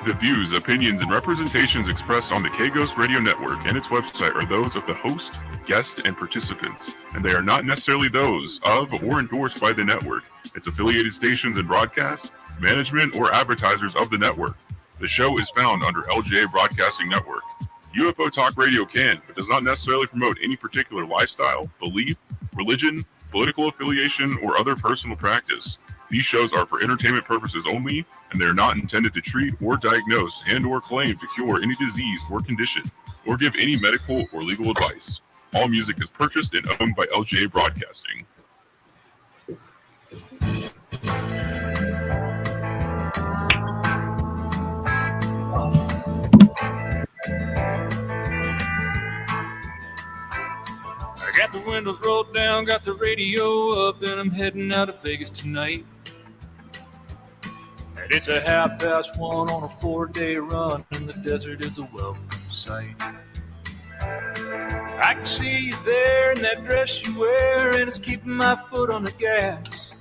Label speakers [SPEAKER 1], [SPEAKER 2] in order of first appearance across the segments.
[SPEAKER 1] The views, opinions, and representations expressed on the K-Ghost Radio Network and its website are those of the host, guest, and participants, and they are not necessarily those of or endorsed by the network, its affiliated stations and broadcast, management, or advertisers of the network. The show is found under LJA Broadcasting Network. UFO Talk Radio can, but does not necessarily promote any particular lifestyle, belief, religion, political affiliation, or other personal practice. These shows are for entertainment purposes only, and they are not intended to treat or diagnose and or claim to cure any disease or condition, or give any medical or legal advice. All music is purchased and owned by LJA Broadcasting.
[SPEAKER 2] I got the windows rolled down, got the radio up, and I'm heading out of Vegas tonight. And it's a 1:30 on a 4-day run, and the desert is a welcome sight. I can see you there in that dress you wear, and it's keeping my foot on the gas.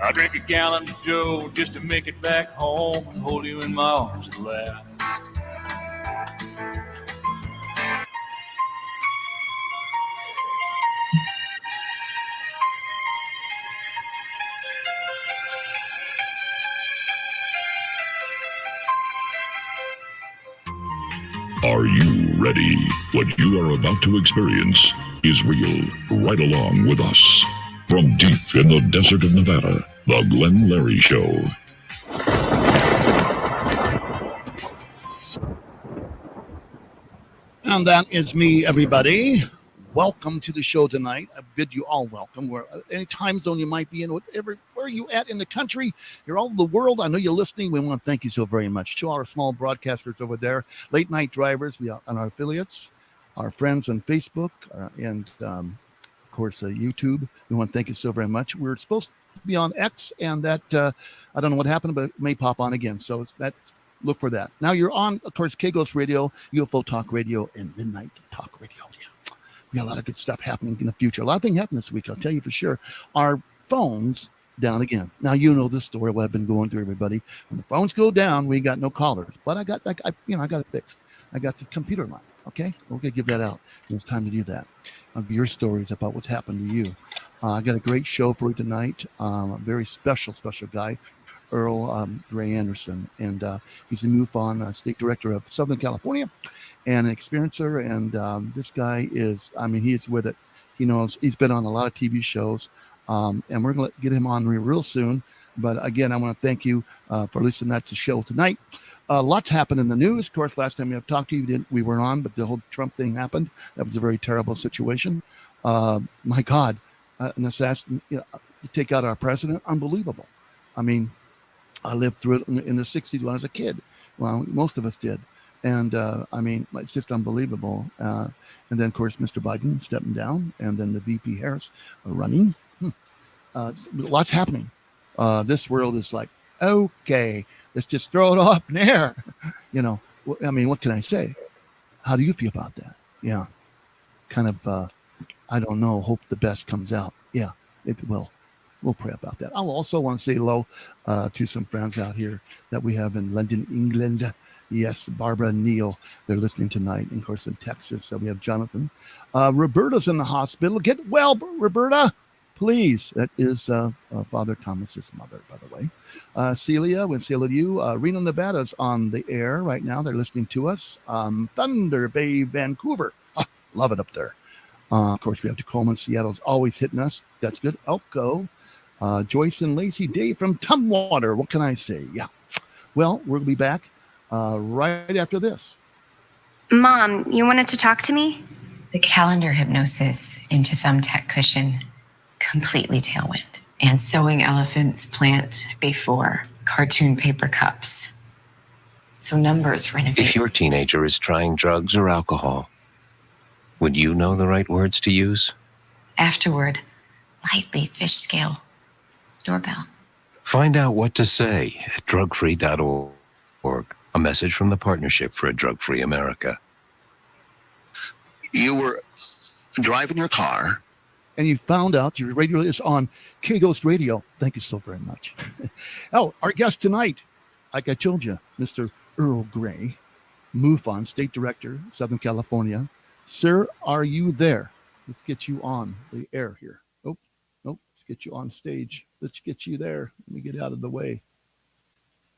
[SPEAKER 2] I drink a gallon of Joe just to make it back home and hold you in my arms at last.
[SPEAKER 3] Are you ready? What you are about to experience is real. Right along with us. From deep in the desert of Nevada, The Glenn Larry Show.
[SPEAKER 4] And that is me, everybody. Welcome to the show tonight. I bid you all welcome. Where any time zone you might be in, whatever, where you at in the country, you're all over the world. I know you're listening. We want to thank you so very much to our small broadcasters over there, late night drivers, we and our affiliates, our friends on Facebook, and of course YouTube. We want to thank you so very much. We're supposed to be on X, and that I don't know what happened, but it may pop on again. So that's look for that. Now you're on, of course, K-Ghost Radio, UFO Talk Radio, and Midnight Talk Radio. Yeah. We got a lot of good stuff happening in the future. A lot of things happened this week, I'll tell you for sure. Our phones down again. Now you know this story, what I've been going through, everybody. When the phones go down, we got no callers. But I got it fixed. I got the computer line. Okay, we're gonna give that out. It's time to do that. Your stories about what's happened to you. I got a great show for you tonight. A very special guy, Earl Ray Anderson, and he's the MUFON state director of Southern California, and an experiencer. And this guy is, he is with it. He knows, he's been on a lot of TV shows, and we're going to get him on real soon. But again, I want to thank you for listening to the show tonight. Lots happened in the news. Of course, last time we have talked to you, we weren't on, but the whole Trump thing happened. That was a very terrible situation. My God, an assassin, to take out our president, unbelievable. I lived through it in the 60s when I was a kid. Well, most of us did. And it's just unbelievable. And then, of course, Mr. Biden stepping down, and then the VP Harris running. Lots happening. This world is like, okay, let's just throw it up in the air. What can I say? How do you feel about that? Yeah, kind of, I don't know, hope the best comes out. Yeah, it will. We'll pray about that. I also want to say hello to some friends out here that we have in London, England. Yes, Barbara and Neil, they're listening tonight. And of course, in Texas, we have Jonathan. Roberta's in the hospital. Get well, Roberta, please. That is Father Thomas's mother, by the way. Celia, we say hello to you. Reno, Nevada's on the air right now. They're listening to us. Thunder Bay, Vancouver. Love it up there. Of course, we have Tacoma. Seattle's always hitting us. That's good. Elko. Joyce and Lacey, Dave from Tumwater. What can I say? Yeah. Well, we'll be back right after this.
[SPEAKER 5] Mom, you wanted to talk to me?
[SPEAKER 6] The calendar hypnosis into thumbtack cushion, completely tailwind. And sewing elephants plant before cartoon paper cups. So numbers renovate.
[SPEAKER 7] If your teenager is trying drugs or alcohol, would you know the right words to use?
[SPEAKER 6] Afterward, lightly fish scale. Doorbell.
[SPEAKER 7] Find out what to say at drugfree.org. A message from the Partnership for a Drug-Free America.
[SPEAKER 8] You were driving your car,
[SPEAKER 4] and you found out your radio is on K-Ghost Radio. Thank you so very much. Oh, our guest tonight, like I told you, Mr. Earl Gray, MUFON, State Director, Southern California. Sir, are you there? Let's get you on the air here. Oh, nope. Let's get you on stage. Let's get you there. Let me get out of the way.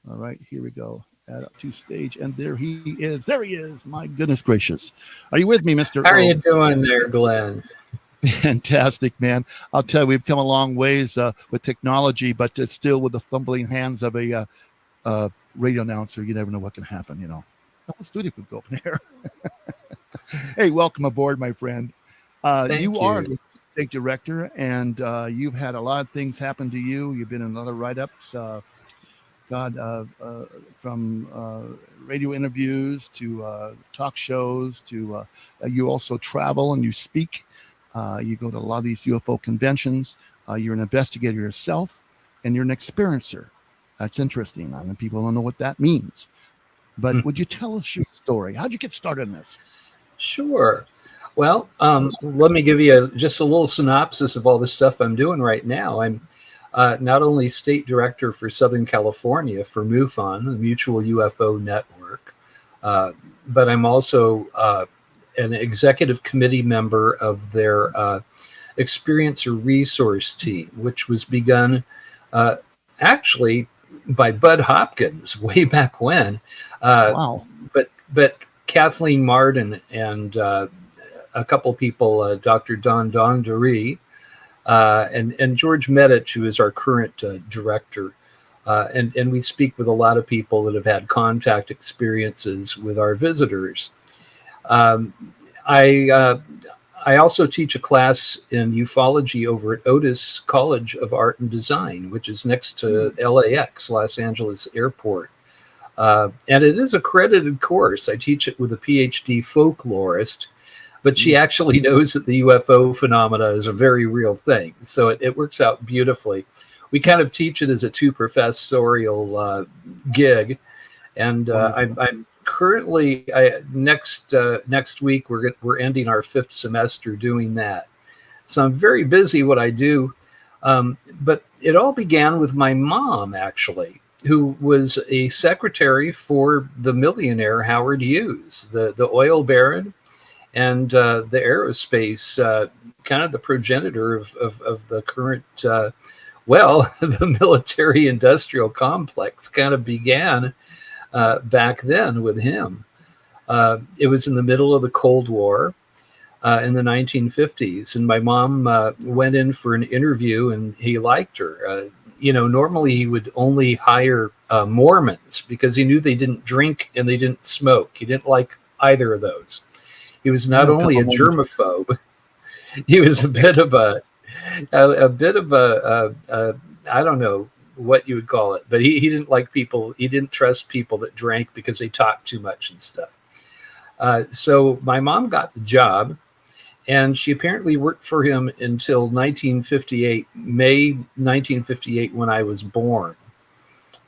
[SPEAKER 4] All right, here we go. Add up to stage, and there he is. There he is. My goodness gracious. Are you with me, Mr.
[SPEAKER 9] How
[SPEAKER 4] Earl?
[SPEAKER 9] are you doing there, Glenn?
[SPEAKER 4] Fantastic, man. I'll tell you, we've come a long ways with technology, but it's still with the fumbling hands of a radio announcer. You never know what can happen, you know. The whole studio could go up in there. Hey, welcome aboard, my friend. You are the state director, and you've had a lot of things happen to you. You've been in other write-ups, from radio interviews to talk shows to you also travel and you speak. You go to a lot of these UFO conventions. You're an investigator yourself, and you're an experiencer. That's interesting. I mean, people don't know what that means. But would you tell us your story? How'd you get started in this?
[SPEAKER 9] Sure. Well, let me give you just a little synopsis of all the stuff I'm doing right now. I'm not only state director for Southern California for MUFON, the Mutual UFO Network, but I'm also an executive committee member of their experiencer resource team, which was begun actually by Bud Hopkins way back when.
[SPEAKER 4] Wow.
[SPEAKER 9] But Kathleen Martin and a couple people, Dr. Don Dongdari, and George Medich, who is our current director. And we speak with a lot of people that have had contact experiences with our visitors. I also teach a class in ufology over at Otis College of Art and Design, which is next to LAX, Los Angeles Airport. And it is a credited course. I teach it with a PhD folklorist, but she actually knows that the UFO phenomena is a very real thing. So it works out beautifully. We kind of teach it as a two professorial gig. And I'm currently, next week, we're ending our 5th semester doing that. So I'm very busy what I do. But it all began with my mom, actually, who was a secretary for the millionaire Howard Hughes, the oil baron and the aerospace, kind of the progenitor of the current, the military industrial complex kind of began back then with him. It was in the middle of the Cold War in the 1950s, and my mom went in for an interview, and he liked her. Normally he would only hire Mormons because he knew they didn't drink and they didn't smoke. He didn't like either of those. He was not only a germaphobe, he was a bit of a I don't know what you would call it, but he didn't like people. He didn't trust people that drank because they talked too much and stuff. So my mom got the job, and she apparently worked for him until 1958, May 1958, when I was born.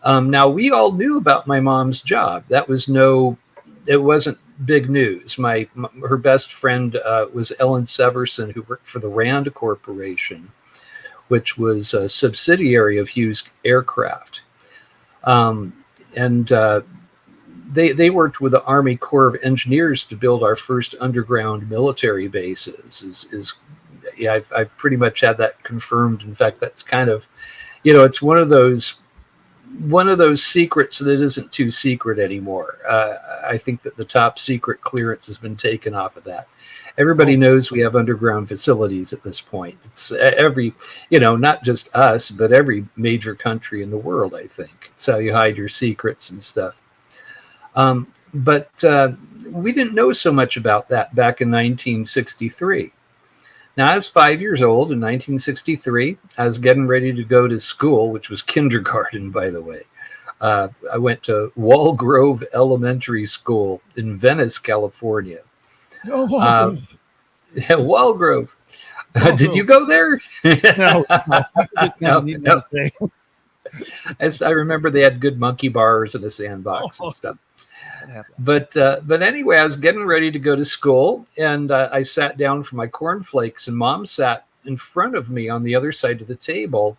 [SPEAKER 9] Now, we all knew about my mom's job. It wasn't big news. Her best friend was Ellen Severson, who worked for the Rand Corporation, which was a subsidiary of Hughes Aircraft. They worked with the Army Corps of Engineers to build our first underground military bases. I've pretty much had that confirmed. In fact, that's kind of, it's one of those secrets that isn't too secret anymore. I think that the top secret clearance has been taken off of that. Everybody knows we have underground facilities at this point. It's every, not just us, but every major country in the world, I think. It's how you hide your secrets and stuff. But we didn't know so much about that back in 1963. Now, I was 5 years old in 1963. I was getting ready to go to school, which was kindergarten, by the way. I went to Walgrove Elementary School in Venice, California.
[SPEAKER 4] Oh, Walgrove.
[SPEAKER 9] Walgrove. Did you go there?
[SPEAKER 4] No.
[SPEAKER 9] I remember they had good monkey bars and a sandbox and stuff. But anyway, I was getting ready to go to school, and I sat down for my cornflakes, and Mom sat in front of me on the other side of the table.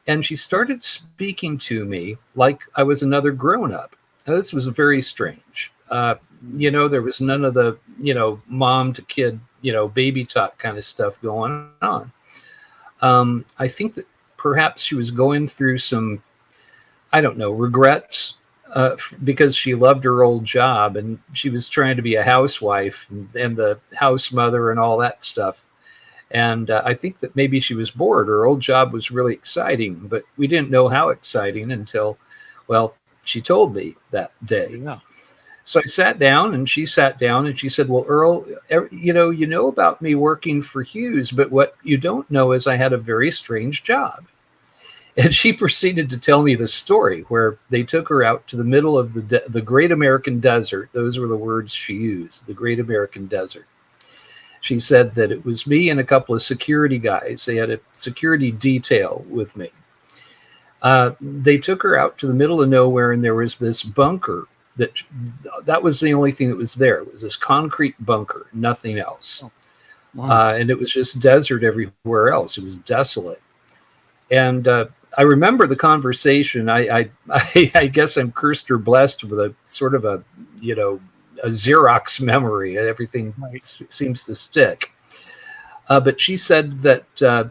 [SPEAKER 9] And she started speaking to me like I was another grown-up. This was very strange. There was none of the, mom to kid, baby talk kind of stuff going on. I think that perhaps she was going through some, I don't know, regrets because she loved her old job and she was trying to be a housewife and the house mother and all that stuff. And I think that maybe she was bored. Her old job was really exciting, but we didn't know how exciting until, well, she told me that day.
[SPEAKER 4] Yeah.
[SPEAKER 9] So I sat down and she sat down and she said, well, Earl, you know about me working for Hughes, but what you don't know is I had a very strange job. And she proceeded to tell me the story where they took her out to the middle of the Great American Desert. Those were the words she used, the Great American Desert. She said that it was me and a couple of security guys. They had a security detail with me. They took her out to the middle of nowhere, and there was this bunker that was the only thing that was there. It was this concrete bunker, nothing else.
[SPEAKER 4] Oh, wow.
[SPEAKER 9] And it was just desert everywhere else. It was desolate. And I remember the conversation. I guess I'm cursed or blessed with a sort of a Xerox memory, and everything seems to stick. But she said that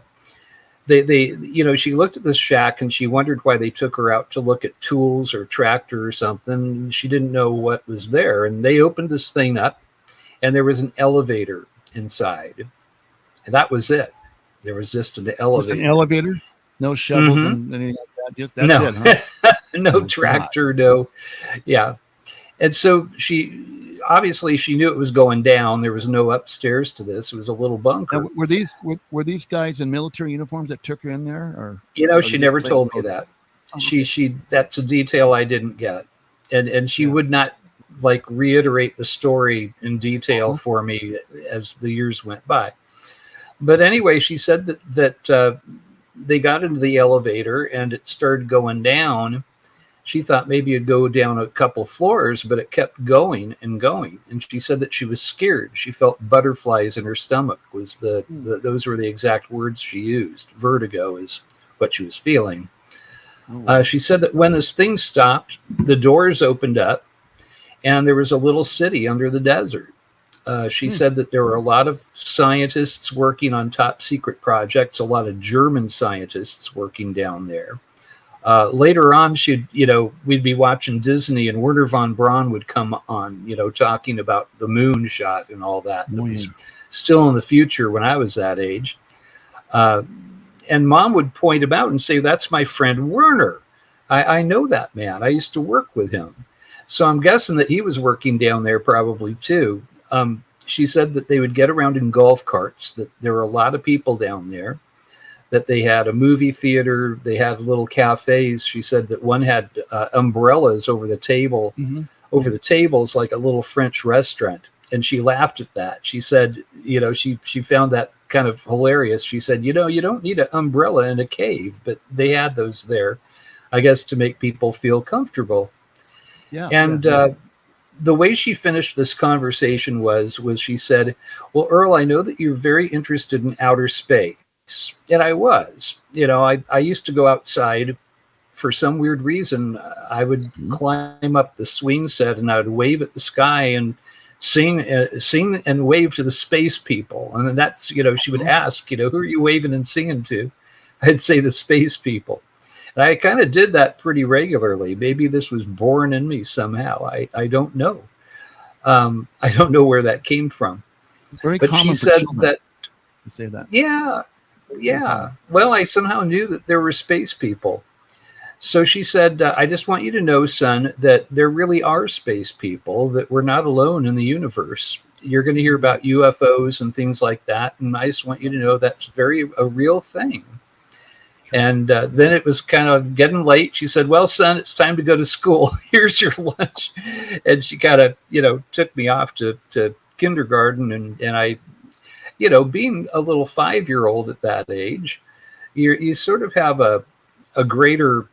[SPEAKER 9] she looked at this shack and she wondered why they took her out to look at tools or tractor or something. She didn't know what was there. And they opened this thing up and there was an elevator inside. And that was it. There was just an elevator.
[SPEAKER 4] Just an elevator? No shovels and anything like that? Just that's it, huh?
[SPEAKER 9] No tractor, no. Yeah. And so she knew it was going down. There was no upstairs to this. It was a little bunker.
[SPEAKER 4] Now, were these guys in military uniforms that took her in there?
[SPEAKER 9] Or she never told me that. Oh, she that's a detail I didn't get. And she would not reiterate the story in detail for me as the years went by. But anyway, she said that they got into the elevator and it started going down. She thought maybe it'd go down a couple floors, but it kept going and going. And she said that she was scared. She felt butterflies in her stomach. Those were the exact words she used. Vertigo is what she was feeling. She said that when this thing stopped, the doors opened up and there was a little city under the desert. She said that there were a lot of scientists working on top secret projects, a lot of German scientists working down there. Later on, we'd be watching Disney and Werner von Braun would come on, talking about the moon shot and all that. That was still in the future when I was that age. And Mom would point him out and say, that's my friend Werner. I know that man. I used to work with him. So I'm guessing that he was working down there probably too. She said that they would get around in golf carts, that there were a lot of people down there, that they had a movie theater, they had little cafes. She said that one had umbrellas over the table, over the tables, like a little French restaurant. And she laughed at that. She said, she found that kind of hilarious. She said, you don't need an umbrella in a cave, but they had those there, I guess, to make people feel comfortable. Yeah. And the way she finished this conversation was she said, well, Earl, I know that you're very interested in outer space. And I was, I used to go outside for some weird reason. I would climb up the swing set and I would wave at the sky and sing and wave to the space people. And then that's, she would ask, who are you waving and singing to? I'd say the space people. And I kind of did that pretty regularly. Maybe this was born in me somehow. I don't know. I don't know where that came from.
[SPEAKER 4] Very
[SPEAKER 9] but
[SPEAKER 4] common
[SPEAKER 9] she said
[SPEAKER 4] that. To say that.
[SPEAKER 9] Yeah. Well, I somehow knew that there were space people. So she said, I just want you to know, son, that there really are space people, that we're not alone in the universe. You're going to hear about UFOs and things like that. And I just want you to know that's a real thing. And then it was kind of getting late. She said, well, son, it's time to go to school. Here's your lunch. And she kind of, took me off to kindergarten. And I, being a little 5-year-old at that age, you sort of have a greater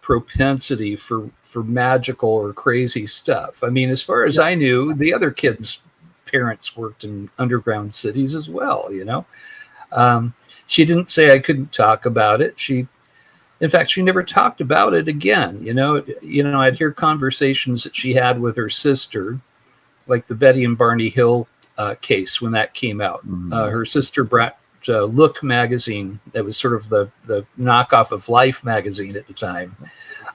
[SPEAKER 9] propensity for magical or crazy stuff. I mean, as far as I knew, the other kids' parents worked in underground cities as well, She didn't say I couldn't talk about it. In fact, she never talked about it again. I'd hear conversations that she had with her sister, like the Betty and Barney Hill case when that came out. Her sister brought Look magazine. That was sort of the knockoff of Life magazine at the time.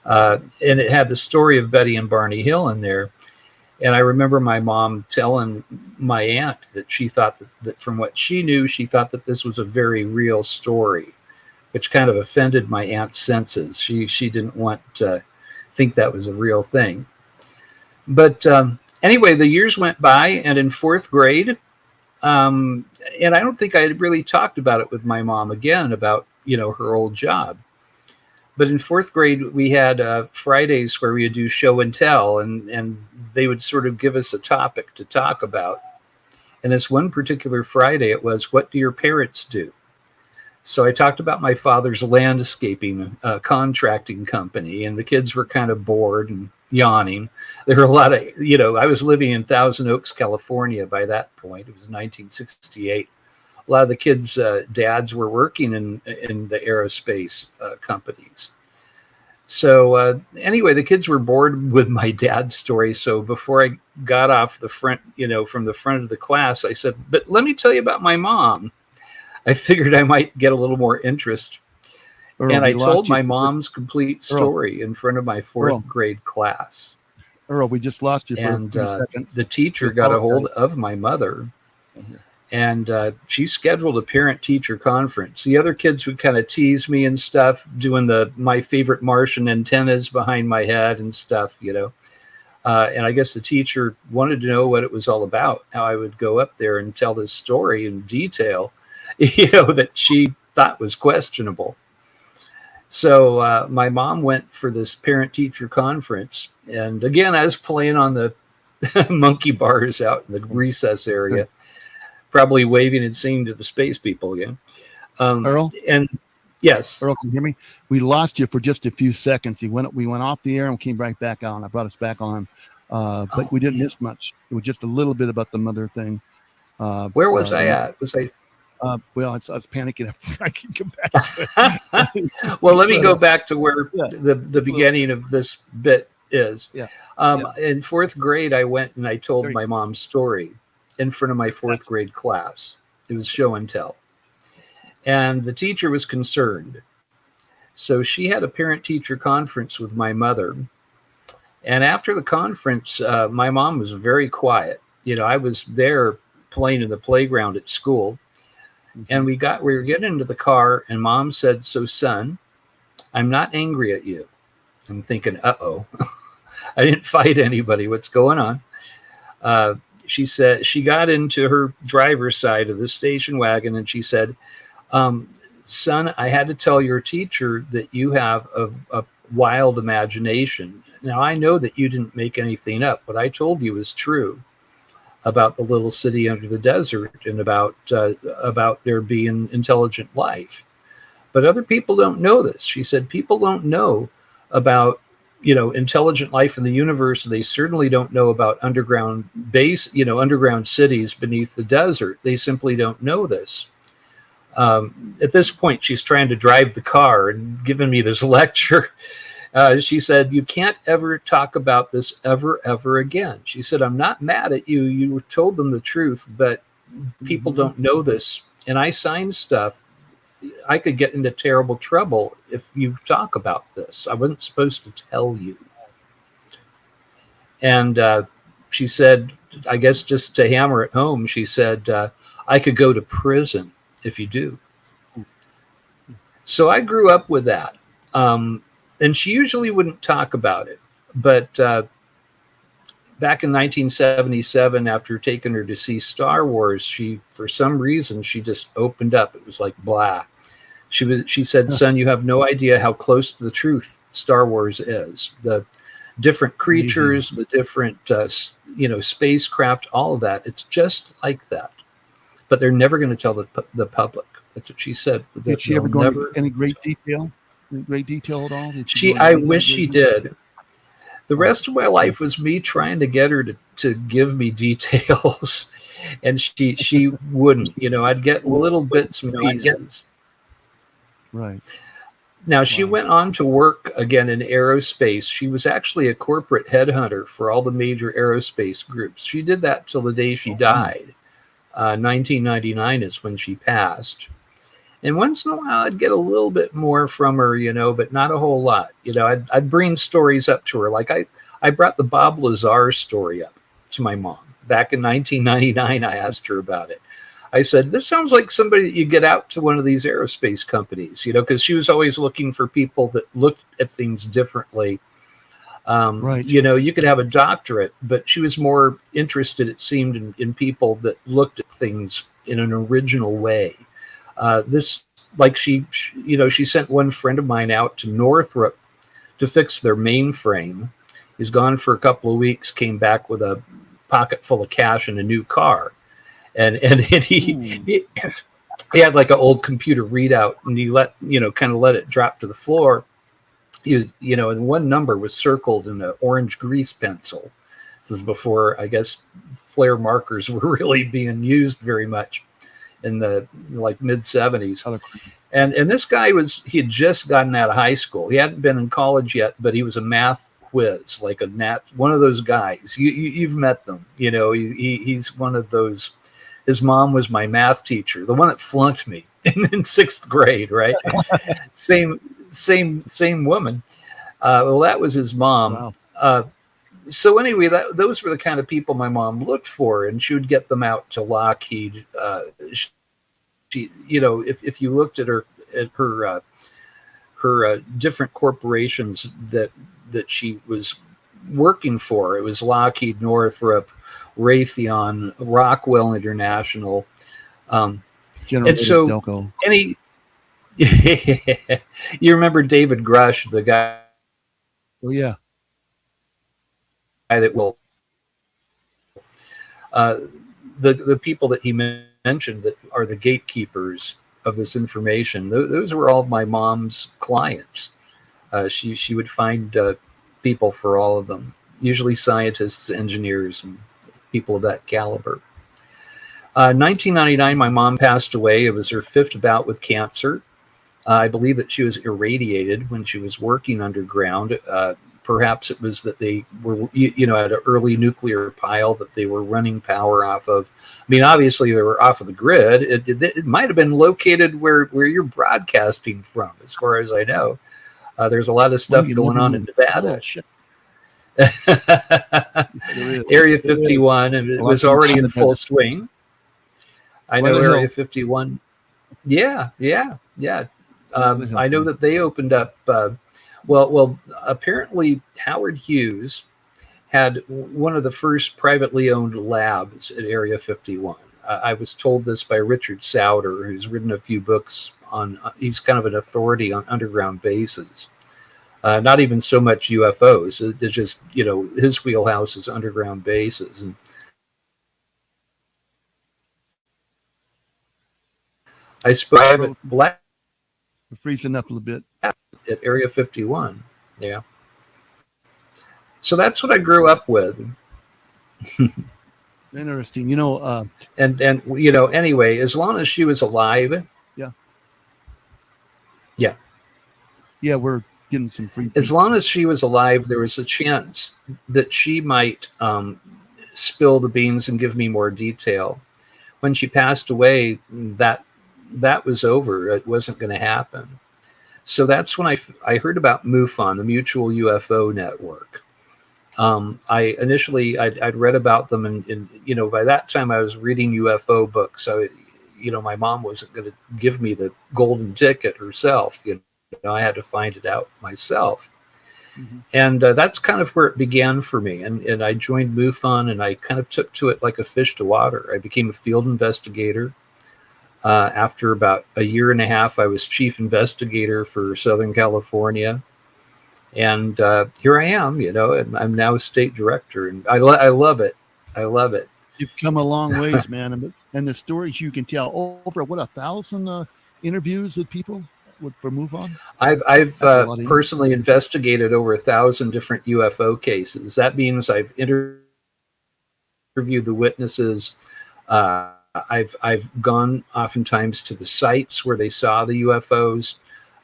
[SPEAKER 9] And it had the story of Betty and Barney Hill in there. And I remember my mom telling my aunt that she thought that from what she knew, she thought that this was a very real story, which kind of offended my aunt's senses. She didn't want to think that was a real thing. But anyway, the years went by, and in fourth grade, and I don't think I had really talked about it with my mom again about, her old job. But in fourth grade, we had Fridays where we would do show and tell, and they would sort of give us a topic to talk about. And this one particular Friday, it was, what do your parents do? So I talked about my father's landscaping contracting company, and the kids were kind of bored and yawning. There were a lot of, I was living in Thousand Oaks, California by that point. It was 1968. A lot of the kids' dads were working in the aerospace companies. So anyway, the kids were bored with my dad's story. So before I got off the front, from the front of the class, I said, but let me tell you about my mom. I figured I might get a little more interest.
[SPEAKER 4] Earl,
[SPEAKER 9] and I told my mom's complete story in front of my fourth grade class.
[SPEAKER 4] Earl, we just lost you for a few seconds.
[SPEAKER 9] The teacher got a hold of my mother, and she scheduled a parent-teacher conference. The other kids would kind of tease me and stuff, doing my favorite Martian antennas behind my head and stuff, and I guess the teacher wanted to know what it was all about, how I would go up there and tell this story in detail, that she thought was questionable. So my mom went for this parent-teacher conference. And again, I was playing on the monkey bars out in the recess area, probably waving and singing to the space people again.
[SPEAKER 4] Earl?
[SPEAKER 9] And yes.
[SPEAKER 4] Earl, can you hear me? We lost you for just a few seconds. We went off the air and came right back on. I brought us back on. But we didn't miss much. It was just a little bit about the mother thing.
[SPEAKER 9] Where was I at? Was I...
[SPEAKER 4] well, I was panicking. I can come back.
[SPEAKER 9] Well, let me go back to where the beginning of this bit is. In fourth grade, I went and I told my mom's story in front of my fourth grade class. It was show and tell. And the teacher was concerned. So she had a parent-teacher conference with my mother. And after the conference, my mom was very quiet. I was there playing in the playground at school. And we were getting into the car, and Mom said, so son, I'm not angry at you. I'm thinking, uh-oh, I didn't fight anybody. What's going on? She said, she got into her driver's side of the station wagon, and she said, son, I had to tell your teacher that you have a wild imagination. Now, I know that you didn't make anything up. What I told you is true about the little city under the desert and about there being intelligent life. But other people don't know this. She said, people don't know about, intelligent life in the universe. They certainly don't know about underground cities beneath the desert. They simply don't know this. At this point, she's trying to drive the car and giving me this lecture. She said, you can't ever talk about this ever again. She said, I'm not mad at you. You told them the truth, but people don't know this. And I signed stuff. I could get into terrible trouble if you talk about this. I wasn't supposed to tell you. And she said, I guess just to hammer it home, she said, I could go to prison if you do. So I grew up with that. And she usually wouldn't talk about it. But back in 1977, after taking her to see Star Wars, for some reason, she just opened up. It was like blah. She said, son, you have no idea how close to the truth Star Wars is. The different creatures, the different, spacecraft, all of that. It's just like that. But they're never going to tell the public. That's what she said.
[SPEAKER 4] Did she ever go into any great detail? In great detail at all?
[SPEAKER 9] I wish she did. The rest of my life was me trying to get her to give me details. And she wouldn't. I'd get little bits and pieces.
[SPEAKER 4] Right.
[SPEAKER 9] Now, she went on to work again in aerospace. She was actually a corporate headhunter for all the major aerospace groups. She did that till the day she died. 1999 is when she passed. And once in a while, I'd get a little bit more from her, but not a whole lot. I'd bring stories up to her. Like I brought the Bob Lazar story up to my mom. Back in 1999, I asked her about it. I said, this sounds like somebody that you get out to one of these aerospace companies, because she was always looking for people that looked at things differently.
[SPEAKER 4] Right.
[SPEAKER 9] You could have a doctorate, but she was more interested, it seemed, in people that looked at things in an original way. She sent one friend of mine out to Northrop to fix their mainframe. He's gone for a couple of weeks, came back with a pocket full of cash and a new car. And he had like an old computer readout, and he let it drop to the floor. And one number was circled in an orange grease pencil. This is before, I guess, flare markers were really being used very much in the mid 70s. And this guy he had just gotten out of high school. He hadn't been in college yet, but he was a math whiz, like one of those guys. You've met them. He's one of those. His mom was my math teacher, the one that flunked me in sixth grade, right? Same woman. Well, that was his mom. Wow. So anyway, those were the kind of people my mom looked for, and she would get them out to Lockheed. If you looked at her different corporations that she was working for, it was Lockheed, Northrop, Raytheon, Rockwell International, and so
[SPEAKER 4] Delco.
[SPEAKER 9] You remember David Grush, the guy?
[SPEAKER 4] Oh yeah,
[SPEAKER 9] that will the people that he mentioned that are the gatekeepers of this information. Those were all of my mom's clients. She would find people for all of them, usually scientists, engineers, and people of that caliber. 1999, my mom passed away. It was her 5th bout with cancer. I believe that she was irradiated when she was working underground. Perhaps it was that they were, at an early nuclear pile that they were running power off of. I mean, obviously they were off of the grid. It might have been located where you're broadcasting from, as far as I know. There's a lot of stuff going on in Nevada. Area 51, and it was already in full swing. I know Area 51. Yeah. I know that they opened up. Well, apparently Howard Hughes had one of the first privately owned labs at Area 51. I was told this by Richard Souter, who's written a few books on. He's kind of an authority on underground bases. Not even so much UFOs. It's just, his wheelhouse is underground bases. And I spoke at Black.
[SPEAKER 4] We're freezing up a little bit.
[SPEAKER 9] At Area 51. Yeah. So that's what I grew up with.
[SPEAKER 4] Interesting.
[SPEAKER 9] And anyway, as long as she was alive.
[SPEAKER 4] Yeah, we're getting some free.
[SPEAKER 9] As long as she was alive, there was a chance that she might spill the beans and give me more detail. When she passed away, that was over. It wasn't going to happen. So that's when I heard about MUFON, the Mutual UFO Network. I'd read about them, and by that time I was reading UFO books. So my mom wasn't going to give me the golden ticket herself. I had to find it out myself. Mm-hmm. And that's kind of where it began for me. And I joined MUFON, and I kind of took to it like a fish to water. I became a field investigator. After about a year and a half, I was chief investigator for Southern California. And here I am, and I'm now a state director. And I love it. I love it.
[SPEAKER 4] You've come a long ways, man. And the stories you can tell, over 1,000 interviews with people for MUFON?
[SPEAKER 9] I've personally investigated over 1,000 different UFO cases. That means I've interviewed the witnesses. I've gone oftentimes to the sites where they saw the UFOs.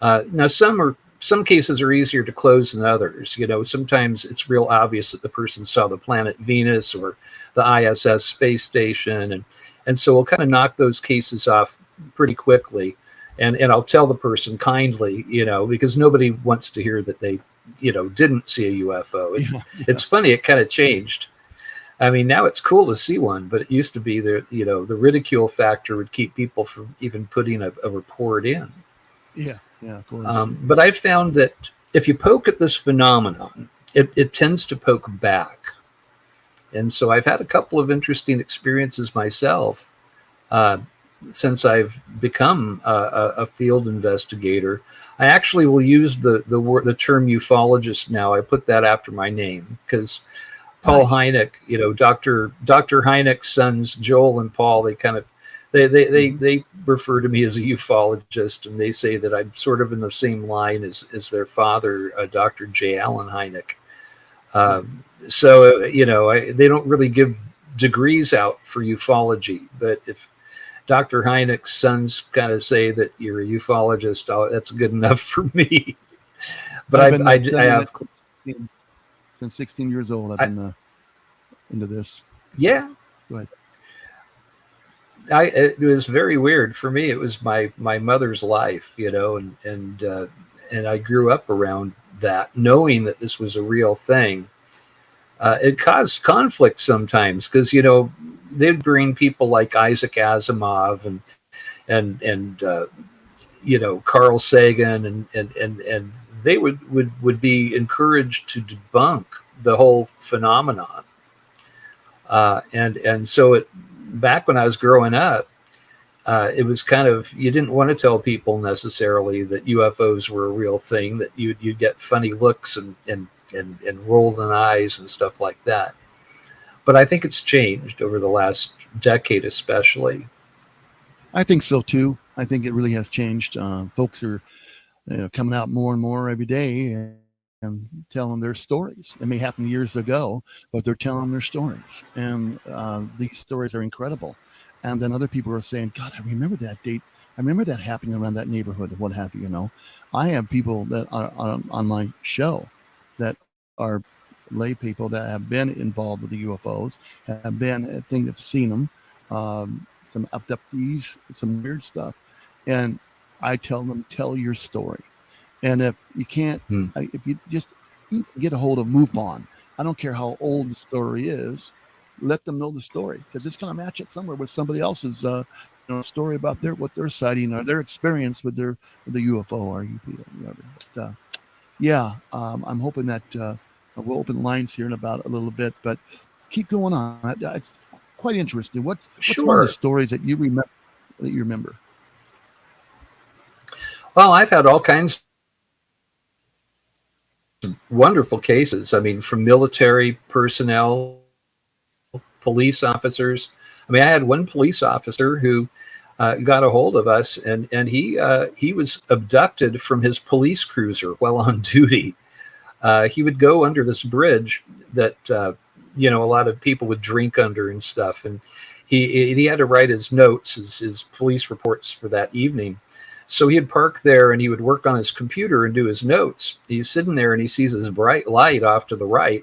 [SPEAKER 9] Now some cases are easier to close than others. You know, sometimes it's real obvious that the person saw the planet Venus or the ISS space station, and so we'll kind of knock those cases off pretty quickly. And I'll tell the person kindly, you know, because nobody wants to hear that they, you know, didn't see a UFO. It's funny, it kind of changed. I mean, now it's cool to see one, but it used to be the ridicule factor would keep people from even putting a report in.
[SPEAKER 4] Yeah, of course.
[SPEAKER 9] But I've found that if you poke at this phenomenon, it tends to poke back. And so I've had a couple of interesting experiences myself since I've become a field investigator. I actually will use the term ufologist now. I put that after my name because Paul Hynek, you know, Dr. Hynek's sons, Joel and Paul, they refer to me as a ufologist, and they say that I'm sort of in the same line as their father, Dr. J. Allen Hynek. So, you know, they don't really give degrees out for ufology, but if Dr. Hynek's sons kind of say that you're a ufologist, that's good enough for me. But I have
[SPEAKER 4] since 16 years old. I've been into this.
[SPEAKER 9] Yeah.
[SPEAKER 4] Go ahead.
[SPEAKER 9] It was very weird for me. It was my mother's life, you know, and I grew up around that, knowing that this was a real thing. It caused conflict sometimes because, you know, they'd bring people like Isaac Asimov and you know, Carl Sagan and they would be encouraged to debunk the whole phenomenon. And so back when I was growing up, it was kind of, you didn't want to tell people necessarily that UFOs were a real thing, that you'd get funny looks and rolling eyes and stuff like that. But I think it's changed over the last decade, especially.
[SPEAKER 4] I think so too. I think it really has changed. Folks are coming out more and more every day and telling their stories. It may happen years ago, but they're telling their stories, and these stories are incredible. And then other people are saying, "God, I remember that date. I remember that happening around that neighborhood," or what have you. You know, I have people that are on my show that are lay people that have been involved with the UFOs, have been, I think, have seen them, some abductees, some weird stuff, and I tell them, tell your story. And if you can't, if you just get a hold of MUFON, I don't care how old the story is, let them know the story, because it's going to match it somewhere with somebody else's story about what they're citing or their experience with the UFO or UAP or whatever. But, I'm hoping that we'll open lines here in about a little bit, but keep going on. It's quite interesting. What's one of the stories that you remember?
[SPEAKER 9] Well, I've had all kinds of wonderful cases. I mean, from military personnel, police officers. I mean, I had one police officer who got a hold of us, and he was abducted from his police cruiser while on duty. He would go under this bridge that a lot of people would drink under and stuff, and he had to write his notes, his police reports for that evening. So he'd park there and he would work on his computer and do his notes. He's sitting there and he sees this bright light off to the right,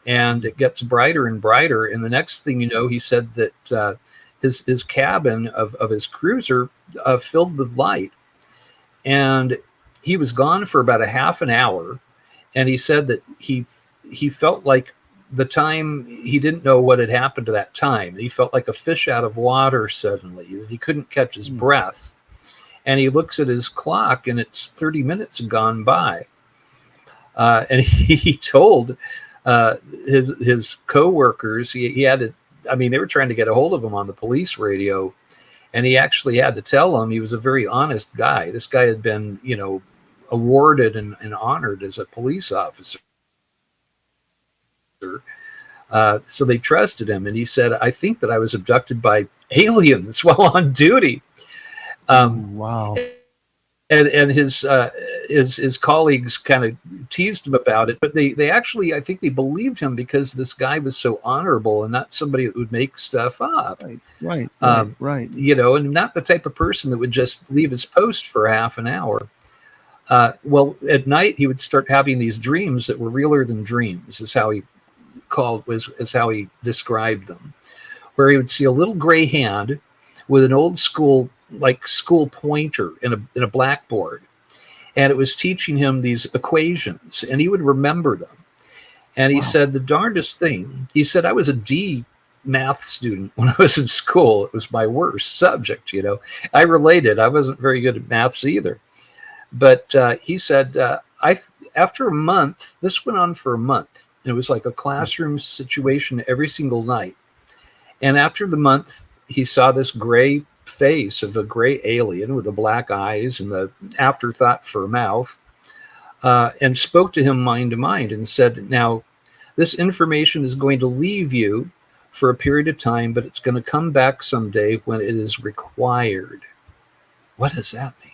[SPEAKER 9] and it gets brighter and brighter. And the next thing you know, he said that his cabin of his cruiser filled with light, and he was gone for about a half an hour. And he said that he felt like the time, he didn't know what had happened to that time. He felt like a fish out of water suddenly. He couldn't catch his breath. And he looks at his clock and it's 30 minutes gone by. And he told his coworkers, he had to, they were trying to get a hold of him on the police radio. And he actually had to tell them, he was a very honest guy. This guy had been, awarded and honored as a police officer. So they trusted him. And he said, I think that I was abducted by aliens while on duty.
[SPEAKER 4] Wow.
[SPEAKER 9] And his his colleagues kind of teased him about it, but they actually, I think they believed him because this guy was so honorable and not somebody that would make stuff up.
[SPEAKER 4] Right.
[SPEAKER 9] You know, and not the type of person that would just leave his post for half an hour. Well, at night he would start having these dreams that were realer than dreams, is how he described them, where he would see a little gray hand with an old school pointer in a blackboard, and it was teaching him these equations, and he would remember them. And he said the darndest thing, he said, I was a D math student when I was in school. It was my worst subject, you know. I related. I wasn't very good at maths either. But he said, after a month, this went on for a month. And it was like a classroom situation every single night. And after the month, he saw this gray face of a gray alien with the black eyes and the afterthought for a mouth, and spoke to him mind to mind and said, now, this information is going to leave you for a period of time, but it's going to come back someday when it is required. What does that mean?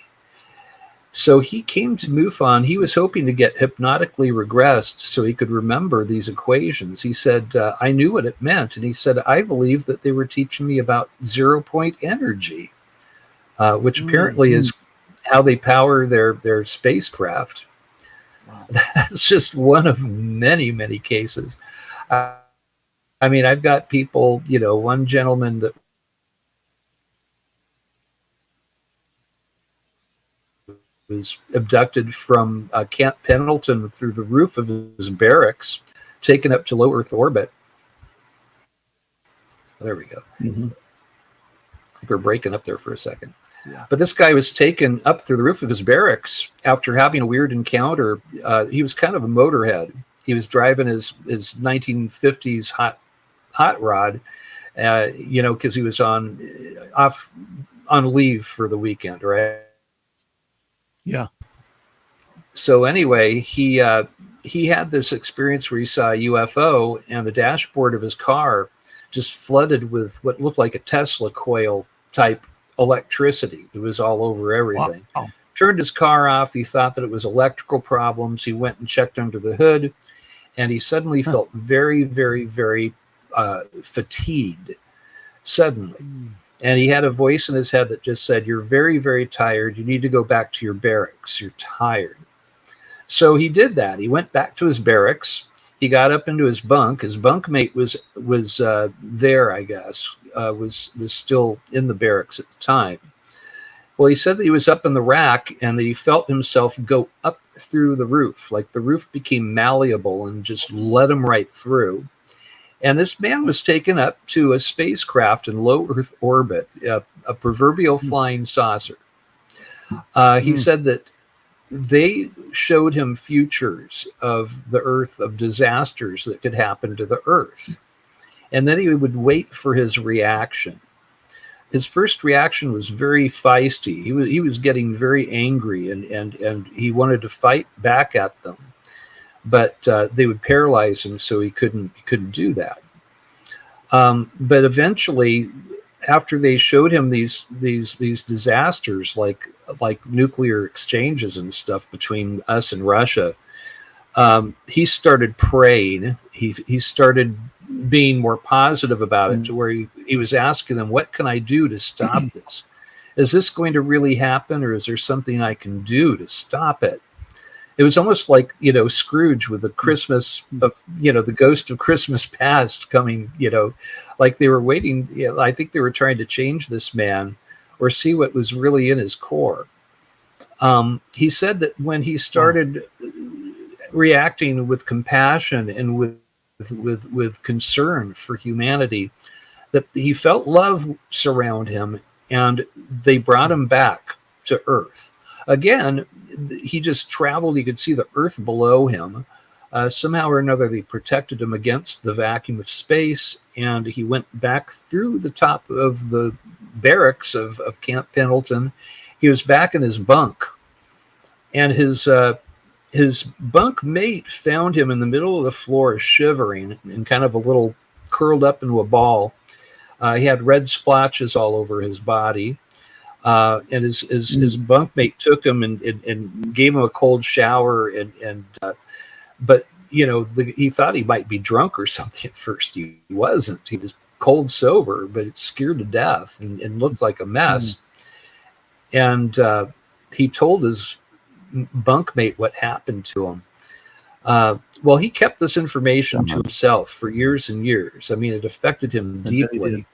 [SPEAKER 9] So he came to MUFON. He was hoping to get hypnotically regressed so he could remember these equations. He said, I knew what it meant. And he said, I believe that they were teaching me about 0-point energy, which apparently is how they power their spacecraft. Wow. That's just one of many, many cases. I mean, I've got people, you know, one gentleman that was abducted from Camp Pendleton through the roof of his barracks, taken up to low Earth orbit. There we go. Mm-hmm. I think we're breaking up there for a second. Yeah. But this guy was taken up through the roof of his barracks after having a weird encounter. He was kind of a motorhead. He was driving his 1950s hot rod, you know, because he was on leave for the weekend, right?
[SPEAKER 4] Yeah.
[SPEAKER 9] So anyway, he had this experience where he saw a UFO, and the dashboard of his car just flooded with what looked like a Tesla coil type electricity. It was all over everything. Wow. Turned his car off. He thought that it was electrical problems. He went and checked under the hood, and he suddenly felt very, very, very fatigued suddenly. And he had a voice in his head that just said, you're very, very tired. You need to go back to your barracks. You're tired. So he did that. He went back to his barracks. He got up into his bunk. His bunkmate was there, I guess, was still in the barracks at the time. Well, he said that he was up in the rack and that he felt himself go up through the roof. Like the roof became malleable and just let him right through. And this man was taken up to a spacecraft in low Earth orbit, a proverbial flying saucer. He said that they showed him futures of the Earth, of disasters that could happen to the Earth. And then he would wait for his reaction. His first reaction was very feisty. He was getting very angry, and he wanted to fight back at them. But they would paralyze him, so he couldn't do that. But eventually, after they showed him these disasters, like nuclear exchanges and stuff between us and Russia, he started praying. He started being more positive about it, to where he was asking them, "What can I do to stop this? Is this going to really happen, or is there something I can do to stop it?" It was almost like, you know, Scrooge with the Christmas of, you know, the ghost of Christmas past coming, you know, like they were waiting. You know, I think they were trying to change this man or see what was really in his core. He said that when he started reacting with compassion and with concern for humanity, that he felt love surround him, and they brought him back to Earth. Again, he just traveled. He could see the Earth below him. Somehow or another, they protected him against the vacuum of space, and he went back through the top of the barracks of Camp Pendleton. He was back in his bunk, and his bunk mate found him in the middle of the floor, shivering and kind of a little curled up into a ball. He had red splotches all over his body. And his bunkmate took him and gave him a cold shower, but he thought he might be drunk or something at first. He wasn't. He was cold sober, but it's scared to death and looked like a mess. And he told his bunkmate what happened to him. Well, he kept this information to himself for years and years. I mean, it affected him deeply.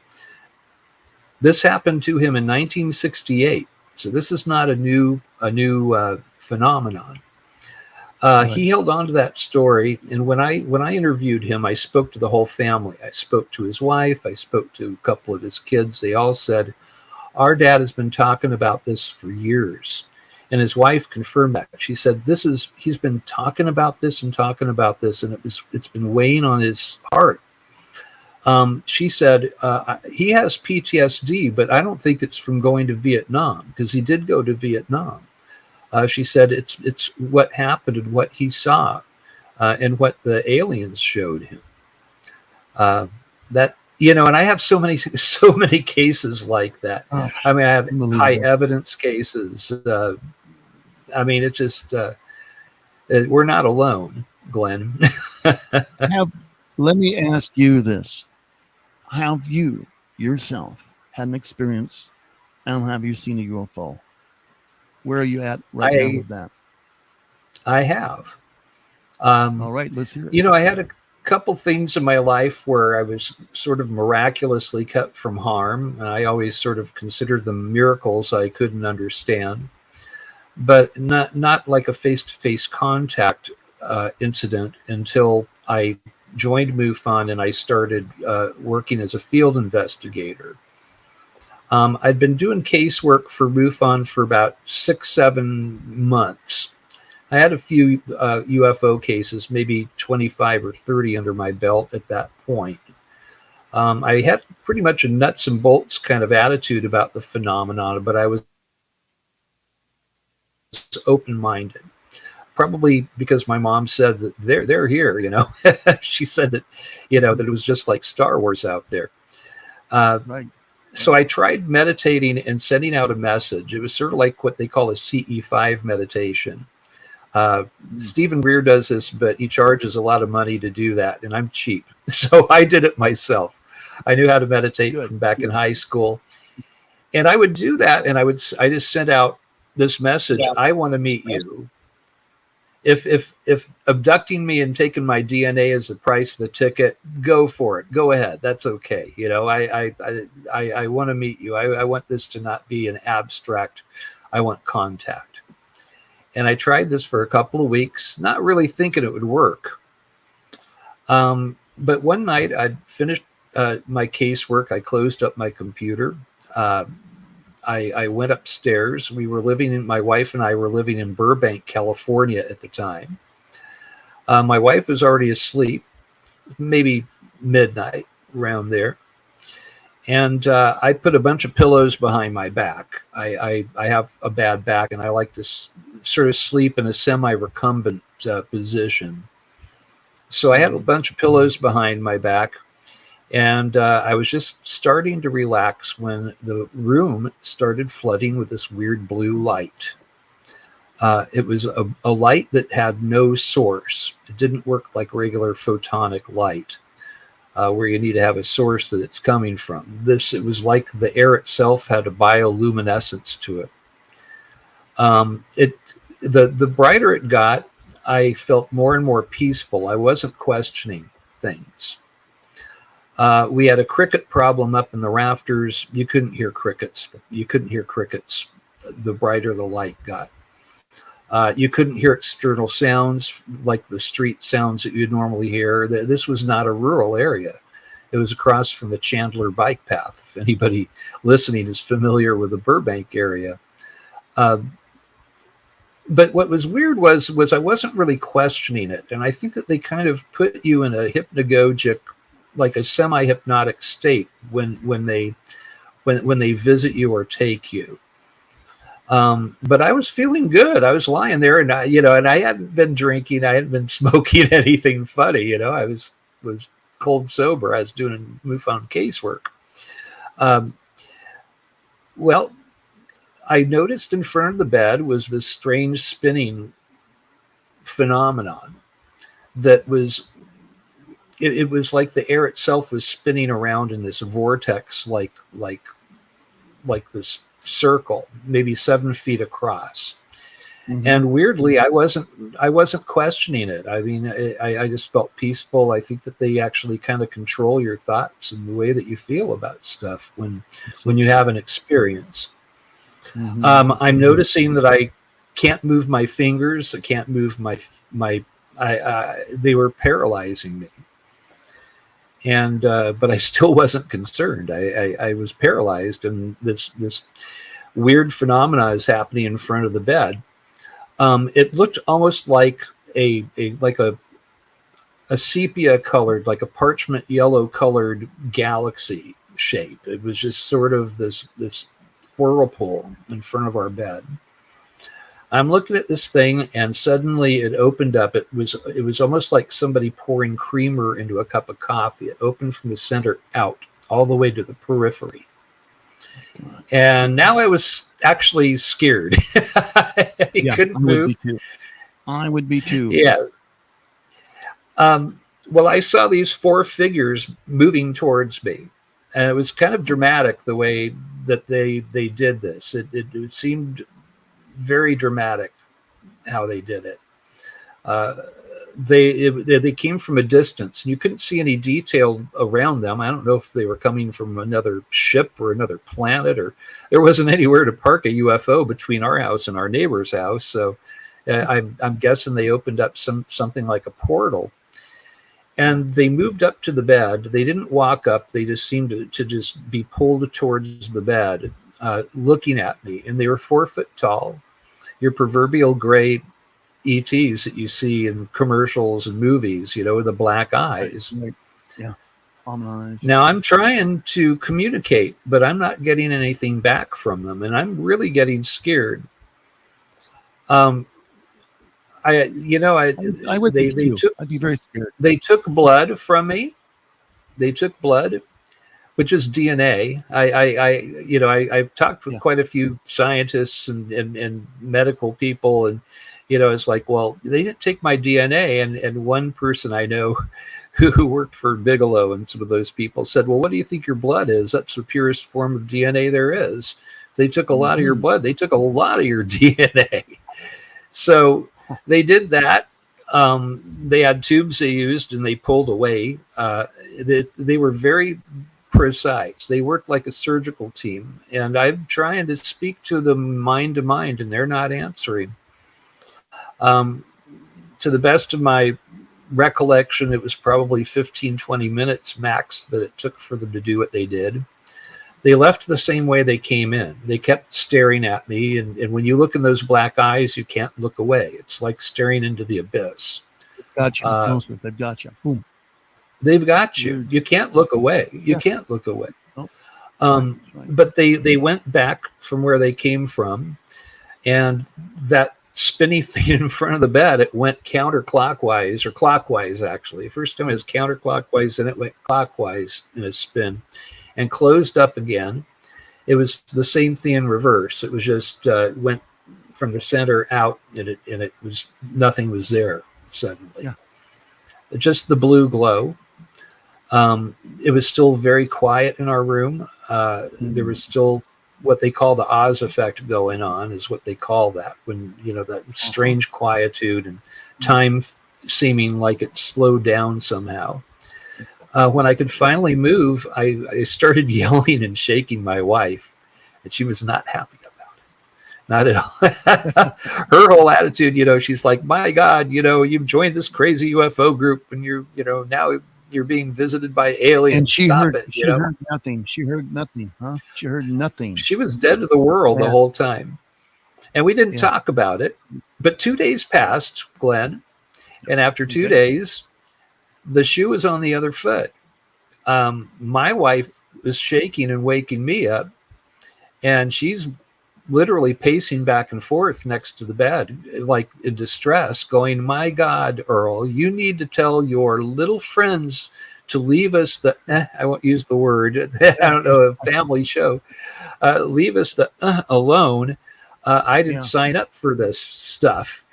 [SPEAKER 9] This happened to him in 1968, so this is not a new phenomenon. He held on to that story, and when I interviewed him, I spoke to the whole family. I spoke to his wife. I spoke to a couple of his kids. They all said, "Our dad has been talking about this for years," and his wife confirmed that. She said, "He's been talking about this, and it's been weighing on his heart." She said, he has PTSD, but I don't think it's from going to Vietnam, because he did go to Vietnam. She said it's what happened and what he saw and what the aliens showed him. And I have so many cases like that. I mean, I have high evidence cases. I mean, it's just, we're not alone, Glenn.
[SPEAKER 4] Let me ask you this. Have you yourself had an experience, and have you seen a UFO? Where are you at now with that?
[SPEAKER 9] I have.
[SPEAKER 4] All right, let's hear it.
[SPEAKER 9] I had a couple things in my life where I was sort of miraculously kept from harm. And I always sort of considered them miracles I couldn't understand, but not like a face-to-face contact incident until I joined MUFON and I started working as a field investigator. I'd been doing casework for MUFON for about 6-7 months. I had a few UFO cases, maybe 25 or 30 under my belt at that point. I had pretty much a nuts and bolts kind of attitude about the phenomenon, but I was open-minded. Probably because my mom said that they're here, She said that, that it was just like Star Wars out there.
[SPEAKER 4] Right.
[SPEAKER 9] So I tried meditating and sending out a message. It was sort of like what they call a CE5 meditation. Stephen Greer does this, but he charges a lot of money to do that, and I'm cheap. So I did it myself. I knew how to meditate from back in high school. And I would do that, and I just sent out this message, I want to meet you. If abducting me and taking my DNA is the price of the ticket, go for it. Go ahead. That's okay. I want to meet you. I want this to not be an abstract. I want contact. And I tried this for a couple of weeks, not really thinking it would work. But one night I'd finished my casework. I closed up my computer. I went upstairs. My wife and I were living in Burbank, California at the time. My wife was already asleep, maybe midnight, around there. And I put a bunch of pillows behind my back. I have a bad back, and I like to sort of sleep in a semi-recumbent position. So I had a bunch of pillows behind my back. And I was just starting to relax when the room started flooding with this weird blue light. It was a light that had no source. It didn't work like regular photonic light, where you need to have a source that it's coming from. It was like the air itself had a bioluminescence to it. The brighter it got, I felt more and more peaceful. I wasn't questioning things. We had a cricket problem up in the rafters. You couldn't hear crickets. The brighter the light got. You couldn't hear external sounds like the street sounds that you'd normally hear. This was not a rural area. It was across from the Chandler bike path. If anybody listening is familiar with the Burbank area. But what was weird was I wasn't really questioning it. And I think that they kind of put you in a hypnagogic, like a semi-hypnotic state when they visit you or take you. But I was feeling good. I was lying there, and I hadn't been drinking. I hadn't been smoking anything funny. I was cold sober. I was doing MUFON casework. Well, I noticed in front of the bed was this strange spinning phenomenon that was, it was like the air itself was spinning around in this vortex, like this circle, maybe 7 feet across. And weirdly, I wasn't questioning it. I mean, I just felt peaceful. I think that they actually kind of control your thoughts and the way that you feel about stuff when you have an experience. I'm noticing that I can't move my fingers. I can't move they were paralyzing me. And but I still wasn't concerned. I was paralyzed, and this weird phenomena is happening in front of the bed. It looked almost like a sepia colored, like a parchment yellow colored galaxy shape. It was just sort of this whirlpool in front of our bed. I'm looking at this thing, and suddenly it opened up. It was almost like somebody pouring creamer into a cup of coffee. It opened from the center out all the way to the periphery. And now I was actually scared. I couldn't move.
[SPEAKER 4] I would be too.
[SPEAKER 9] Yeah. Well, I saw these 4 figures moving towards me, and it was kind of dramatic the way that they did this. It seemed very dramatic how they did it. They came from a distance, and you couldn't see any detail around them. I don't know if they were coming from another ship or another planet, or there wasn't anywhere to park a UFO between our house and our neighbor's house. So I'm guessing they opened up something like a portal, and they moved up to the bed. They didn't walk up. They just seemed to just be pulled towards the bed, looking at me. And they were 4 foot tall, your proverbial gray ETs that you see in commercials and movies, with the black eyes.
[SPEAKER 4] Yeah.
[SPEAKER 9] Now I'm trying to communicate, but I'm not getting anything back from them, and I'm really getting scared. I
[SPEAKER 4] would be too. I'd be very scared.
[SPEAKER 9] They took blood from me. They took blood, which is DNA. I've talked with quite a few scientists and medical people, and it's like, well, they didn't take my DNA. And one person I know who worked for Bigelow and some of those people said, well, what do you think your blood is? That's the purest form of DNA there is. They took a lot of your blood. They took a lot of your DNA. So they did that. They had tubes they used, and they pulled away. They were very precise. They worked like a surgical team. And I'm trying to speak to them mind to mind, and they're not answering. To the best of my recollection, it was probably 15-20 minutes max that it took for them to do what they did. They left the same way they came in. They kept staring at me, and when you look in those black eyes, you can't look away. It's like staring into the abyss.
[SPEAKER 4] They've got you. Boom.
[SPEAKER 9] They've got you. You can't look away. You can't look away.
[SPEAKER 4] Right.
[SPEAKER 9] But they went back from where they came from, and that spinny thing in front of the bed, it went counterclockwise, or clockwise actually. First time it was counterclockwise, and it went clockwise in a spin and closed up again. It was the same thing in reverse. It was just went from the center out, and it was, nothing was there suddenly.
[SPEAKER 4] Yeah.
[SPEAKER 9] Just the blue glow. It was still very quiet in our room. There was still what they call the Oz effect going on, is what they call that, when that strange quietude and time seeming like it slowed down somehow. When I could finally move, I started yelling and shaking my wife, and she was not happy about it. Not at all. Her whole attitude, she's like, my God, you've joined this crazy UFO group, and now you're being visited by aliens.
[SPEAKER 4] And she heard nothing. She heard nothing, huh? She heard nothing.
[SPEAKER 9] She was dead to the world the whole time. And we didn't talk about it. But 2 days passed, Glenn. And after 2 days, the shoe was on the other foot. My wife was shaking and waking me up. And she's literally pacing back and forth next to the bed, like in distress, going, my God, Earl, you need to tell your little friends to leave us I won't use the word, I don't know, a family show, leave us alone. I didn't sign up for this stuff,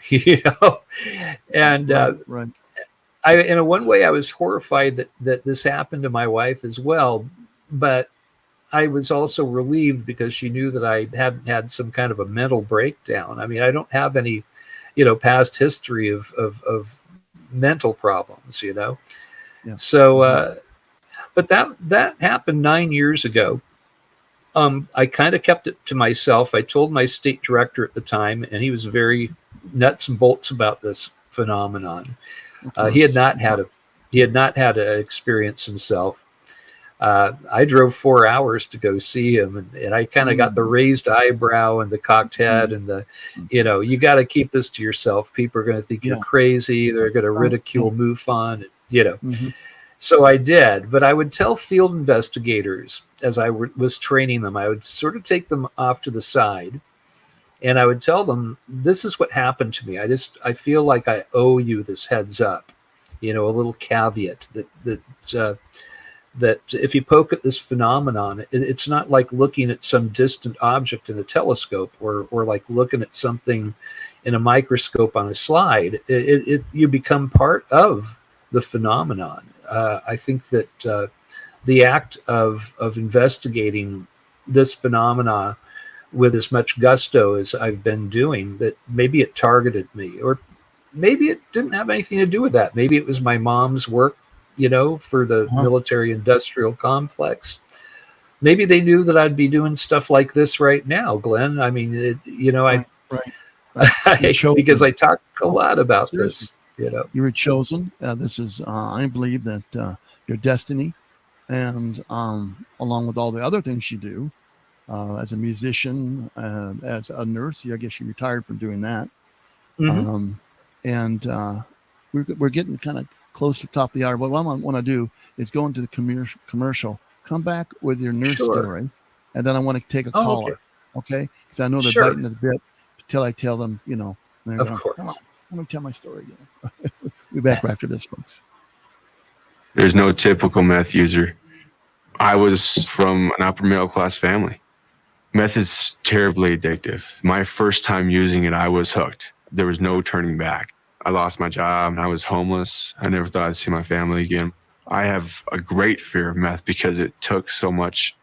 [SPEAKER 9] and
[SPEAKER 4] right.
[SPEAKER 9] in one way, I was horrified that this happened to my wife as well, but I was also relieved because she knew that I hadn't had some kind of a mental breakdown. I mean, I don't have any, past history of mental problems, Yeah. So, but that happened 9 years ago. I kind of kept it to myself. I told my state director at the time, and he was very nuts and bolts about this phenomenon. He had not had an experience himself. I drove 4 hours to go see him, and I kind of got the raised eyebrow and the cocked head and the, you got to keep this to yourself. People are going to think you're crazy. They're going to ridicule MUFON, So I did, but I would tell field investigators as I was training them, I would sort of take them off to the side, and I would tell them, this is what happened to me. I feel like I owe you this heads up, a little caveat that if you poke at this phenomenon, it's not like looking at some distant object in a telescope or like looking at something in a microscope on a slide. You become part of the phenomenon. I think that the act of investigating this phenomena with as much gusto as I've been doing, that maybe it targeted me, or maybe it didn't have anything to do with that. Maybe it was my mom's work, for the military industrial complex. Maybe they knew that I'd be doing stuff like this right now, Glenn. I mean, right. Because I talk a lot about this, You
[SPEAKER 4] were chosen. This is, I believe that your destiny, and along with all the other things you do, as a musician, as a nurse, I guess you retired from doing that. And we're getting kind of close to the top of the hour. But what I want to do is go into the commercial, come back with your nurse story, and then I want to take a caller, okay? Because I know they're biting at the bit until I tell them,
[SPEAKER 9] of course.
[SPEAKER 4] Come on, let me tell my story. We'll be back after this, folks.
[SPEAKER 10] There's no typical meth user. I was from an upper middle class family. Meth is terribly addictive. My first time using it, I was hooked. There was no turning back. I lost my job and I was homeless. I never thought I'd see my family again. I have a great fear of meth because it took so much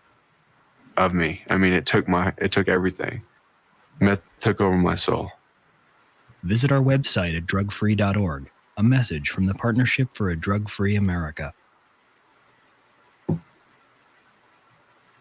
[SPEAKER 10] of me. I mean, it took everything. Meth took over my soul.
[SPEAKER 11] Visit our website at drugfree.org. A message from the Partnership for a Drug-Free America.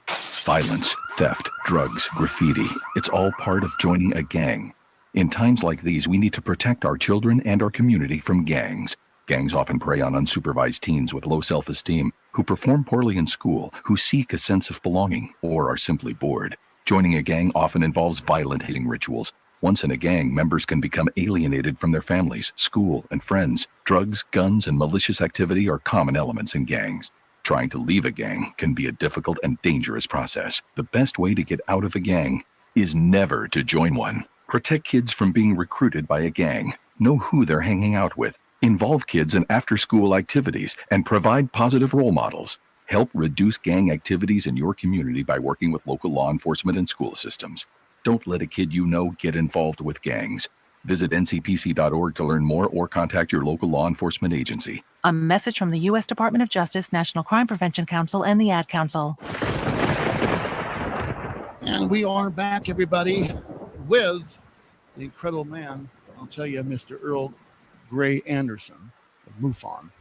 [SPEAKER 12] Violence, theft, drugs, graffiti. It's all part of joining a gang. In times like these, we need to protect our children and our community from gangs. Gangs often prey on unsupervised teens with low self-esteem, who perform poorly in school, who seek a sense of belonging, or are simply bored. Joining a gang often involves violent hazing rituals. Once in a gang, members can become alienated from their families, school, and friends. Drugs, guns, and malicious activity are common elements in gangs. Trying to leave a gang can be a difficult and dangerous process. The best way to get out of a gang is never to join one. Protect kids from being recruited by a gang. Know who they're hanging out with. Involve kids in after-school activities and provide positive role models. Help reduce gang activities in your community by working with local law enforcement and school systems. Don't let a kid get involved with gangs. Visit ncpc.org to learn more or contact your local law enforcement agency.
[SPEAKER 13] A message from the U.S. Department of Justice, National Crime Prevention Council, and the Ad Council.
[SPEAKER 4] And we are back, everybody, with the incredible man, I'll tell you, Mr. Earl Gray Anderson of MUFON.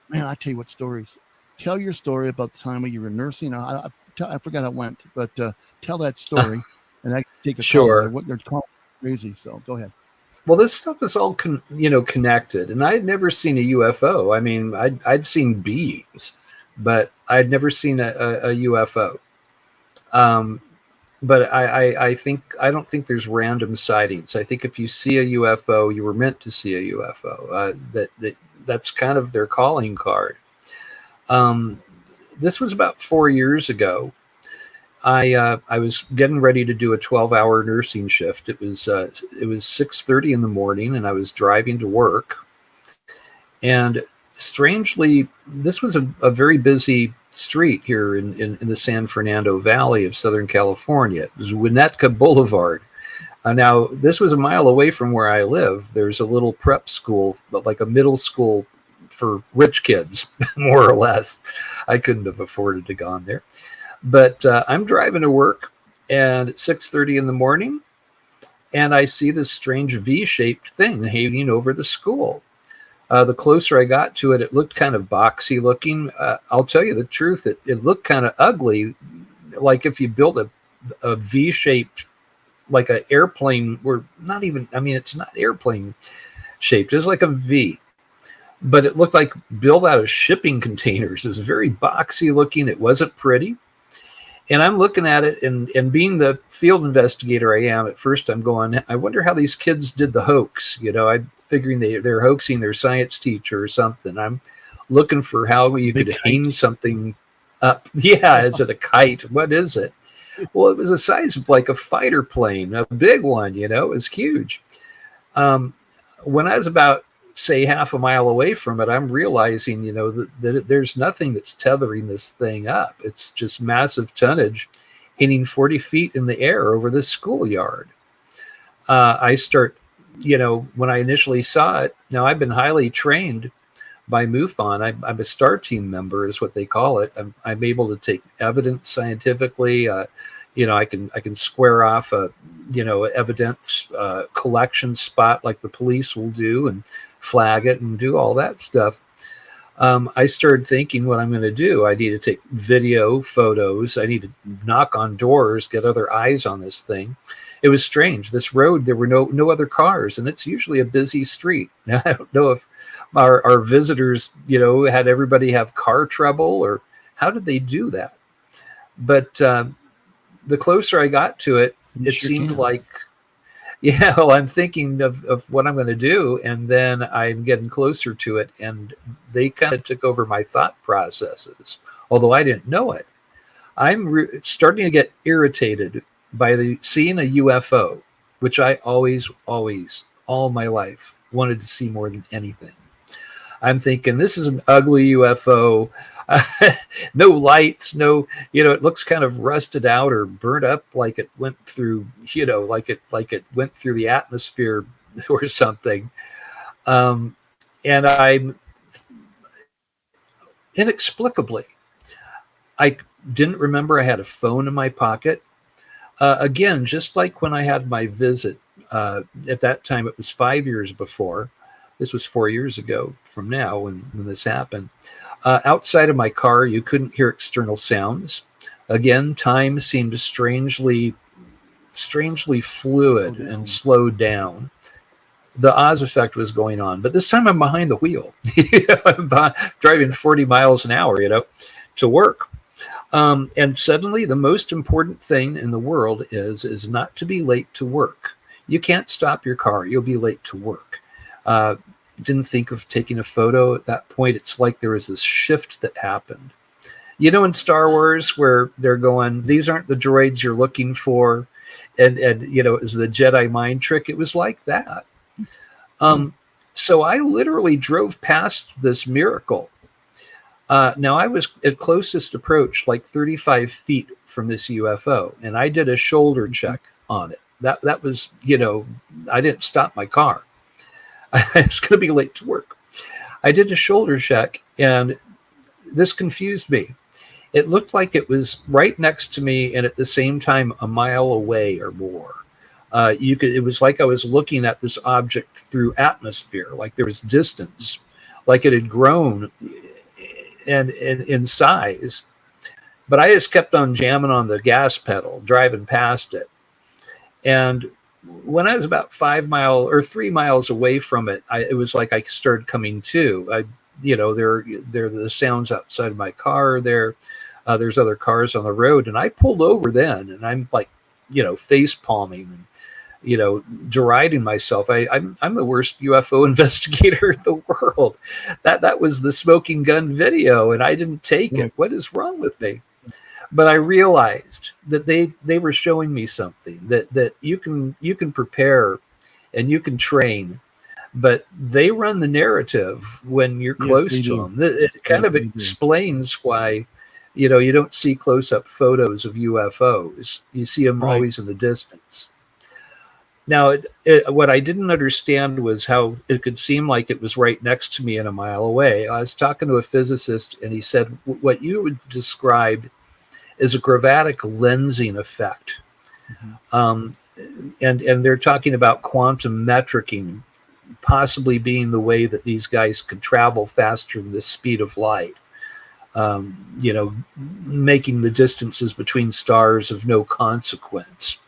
[SPEAKER 4] Man, I tell you what stories. Tell your story about the time when you were nursing. I forgot how it went, but tell that story, and I take a call. What they're calling crazy. So go ahead.
[SPEAKER 9] Well, this stuff is all connected, and I had never seen a UFO. I mean, I'd seen beings, but I'd never seen a UFO. But I don't think there's random sightings. I think if you see a UFO, you were meant to see a UFO. That's kind of their calling card. This was about 4 years ago. I was getting ready to do a 12-hour nursing shift. It was 6:30 in the morning, and I was driving to work. And strangely, this was a very busy street here in the San Fernando Valley of Southern California. It was Winnetka Boulevard. Now, this was a mile away from where I live. There's a little prep school, but like a middle school for rich kids, more or less. I couldn't have afforded to go on there. But I'm driving to work, and it's 6:30 in the morning, and I see this strange V-shaped thing hanging over the school. The closer I got to it, it looked kind of boxy looking. I'll tell you the truth, it looked kind of ugly, like if you built a V-shaped, like an airplane, or not even, I mean, it's not airplane shaped, it's like a V. But it looked like built out of shipping containers. It was very boxy looking. It wasn't pretty. And I'm looking at it, and being the field investigator I am, at first I'm going, I wonder how these kids did the hoax. You know, I'm figuring they're hoaxing their science teacher or something. I'm looking for how you could hang something up. Yeah, is it a kite? What is it? Well, it was the size of like a fighter plane, a big one, you know, it was huge. When I was about, say, half a mile away from it, I'm realizing, you know, that there's nothing that's tethering this thing up. It's just massive tonnage hitting 40 feet in the air over the schoolyard. I start, you know, when I initially saw it, now I've been highly trained by MUFON. I'm a STAR team member is what they call it. I'm able to take evidence scientifically. You know, I can square off a, you know, evidence collection spot like the police will do and flag it and do all that stuff. I started thinking what I'm going to do. I need to take video, photos. I need to knock on doors, get other eyes on this thing. It was strange. This road, there were no other cars, and it's usually a busy street. Now, I don't know if our visitors, you know, had everybody have car trouble, or how did they do that? But the closer I got to it, it seemed like, yeah, well, I'm thinking of what I'm going to do, and then I'm getting closer to it, and they kind of took over my thought processes, although I didn't know it. I'm starting to get irritated by seeing a UFO, which I always, all my life, wanted to see more than anything. I'm thinking, this is an ugly UFO. No lights, no, you know, it looks kind of rusted out or burnt up, like it went through, you know, like it went through the atmosphere or something. And I'm inexplicably, I didn't remember I had a phone in my pocket. Again, just like when I had my visit, at that time, it was 5 years before. This was 4 years ago from now when this happened. Outside of my car, you couldn't hear external sounds. Again, time seemed strangely fluid and slowed down. The Oz effect was going on, but this time I'm behind the wheel. I'm driving 40 miles an hour, you know, to work. And suddenly, the most important thing in the world is not to be late to work. You can't stop your car; you'll be late to work. Didn't think of taking a photo at that point. It's like there was this shift that happened. You know, in Star Wars, where they're going, these aren't the droids you're looking for, and you know, is the Jedi mind trick. It was like that. So I literally drove past this miracle. Now I was at closest approach, like 35 feet from this UFO, and I did a shoulder check on it. That was, you know, I didn't stop my car. I was going to be late to work. I did a shoulder check, and this confused me. It looked like it was right next to me, and at the same time, a mile away or more. It was like I was looking at this object through atmosphere, like there was distance, like it had grown and in size. But I just kept on jamming on the gas pedal, driving past it. And when I was about 3 miles away from it, it was like I started coming to. You know, there are the sounds outside of my car. There's other cars on the road, and I pulled over then, and I'm like, you know, face palming and, you know, deriding myself. I'm the worst UFO investigator in the world. That was the smoking gun video, and I didn't take it. What is wrong with me? But I realized that they were showing me something that you can prepare and you can train, but they run the narrative when you're close to them. It kind of explains why, you don't see close-up photos of UFOs. You see them always in the distance. Now, what I didn't understand was how it could seem like it was right next to me and a mile away. I was talking to a physicist, and he said what you would describe is a gravatic lensing effect. And they're talking about quantum metricing possibly being the way that these guys could travel faster than the speed of light. Making the distances between stars of no consequence.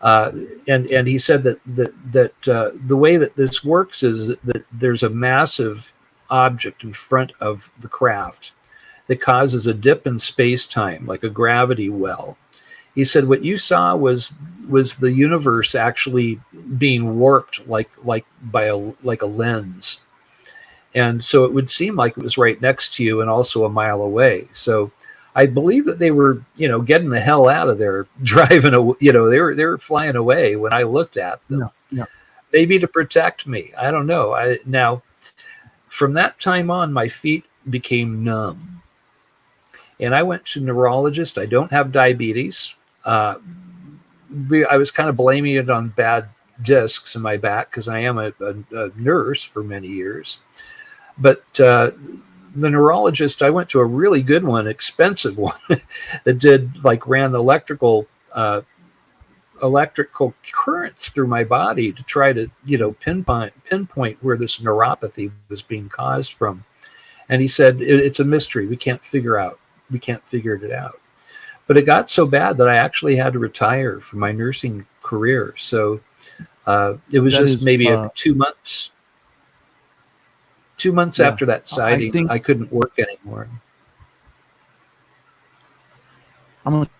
[SPEAKER 9] And he said that the way that this works is that there's a massive object in front of the craft that causes a dip in space-time, like a gravity well. He said what you saw was the universe actually being warped like a lens. And so it would seem like it was right next to you and also a mile away. So I believe that they were, getting the hell out of there, driving, they were flying away when I looked at them.
[SPEAKER 4] Yeah.
[SPEAKER 9] Maybe to protect me. I don't know. Now, from that time on, my feet became numb. And I went to a neurologist. I don't have diabetes. I was kind of blaming it on bad discs in my back because I am a nurse for many years. But the neurologist, I went to a really good one, expensive one, that ran electrical currents through my body to try to, pinpoint where this neuropathy was being caused from. And he said, it's a mystery. We can't figure it out. But it got so bad that I actually had to retire from my nursing career. So it was maybe 2 months. 2 months after that sighting, I couldn't work anymore.
[SPEAKER 4] I'm going to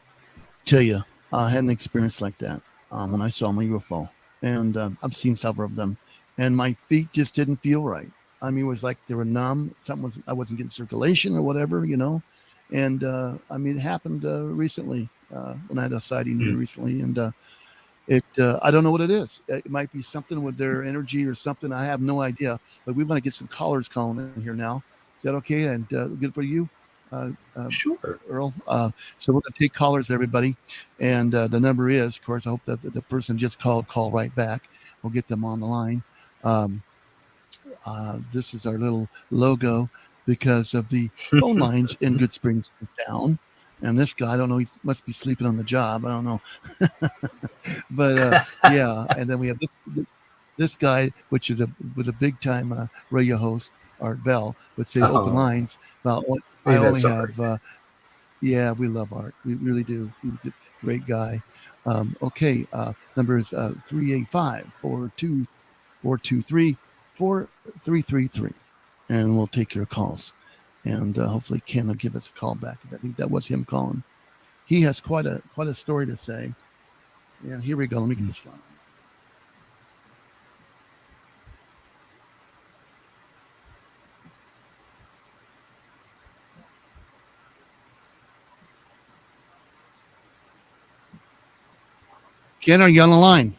[SPEAKER 4] tell you, I had an experience like that when I saw my UFO. And I've seen several of them. And my feet just didn't feel right. I mean, it was like they were numb. I wasn't getting circulation or whatever, And it happened recently when I had a sighting here recently. And I don't know what it is. It might be something with their energy or something. I have no idea. But we want to get some callers calling in here now. Is that okay? And good for you?
[SPEAKER 9] Sure,
[SPEAKER 4] Earl. So we're going to take callers, everybody. And the number is, of course, I hope that the person just call right back. We'll get them on the line. This is our little logo because of the phone lines in Good Springs is down. And this guy, I don't know, he must be sleeping on the job. I don't know. But yeah, and then we have this guy, which is with a big time radio host, Art Bell, would say open lines. Well, I only have, we love Art. We really do. He was a great guy. Okay, number is 385-423-4333. And we'll take your calls. And hopefully Ken will give us a call back. I think that was him calling. He has quite a story to say. Yeah, here we go. Let me get this one. Ken, are you on the line?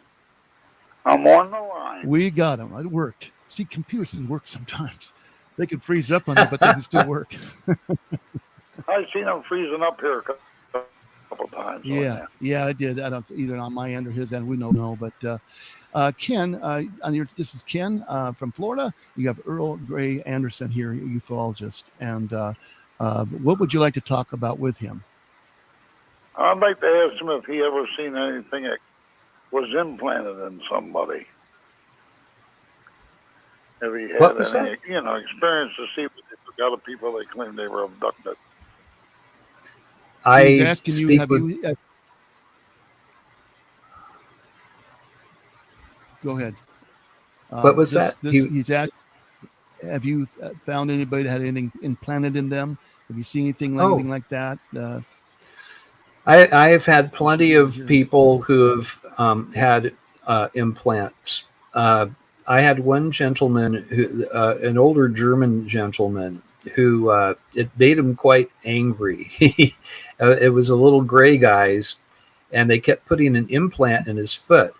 [SPEAKER 14] I'm on the line.
[SPEAKER 4] We got him. It worked. See, computers can work sometimes. They can freeze up on it, but they can still work.
[SPEAKER 14] I've seen them freezing up here a couple times.
[SPEAKER 4] Yeah, I did. I don't either on my end or his end. We don't know, but Ken, this is Ken from Florida. You have Earl Gray Anderson here, a ufologist, and what would you like to talk about with him?
[SPEAKER 14] I'd like to ask him if he ever seen anything that was implanted in somebody. Have he had any, experience to see with other people they claim they were abducted?
[SPEAKER 4] He's asking you, have you? Go ahead.
[SPEAKER 9] What was that?
[SPEAKER 4] He's asked, have you found anybody that had anything implanted in them? Have you seen anything like that?
[SPEAKER 9] I have had plenty of people who have had implants. I had one gentleman, an older German gentleman, who it made him quite angry. It was a little gray guys, and they kept putting an implant in his foot.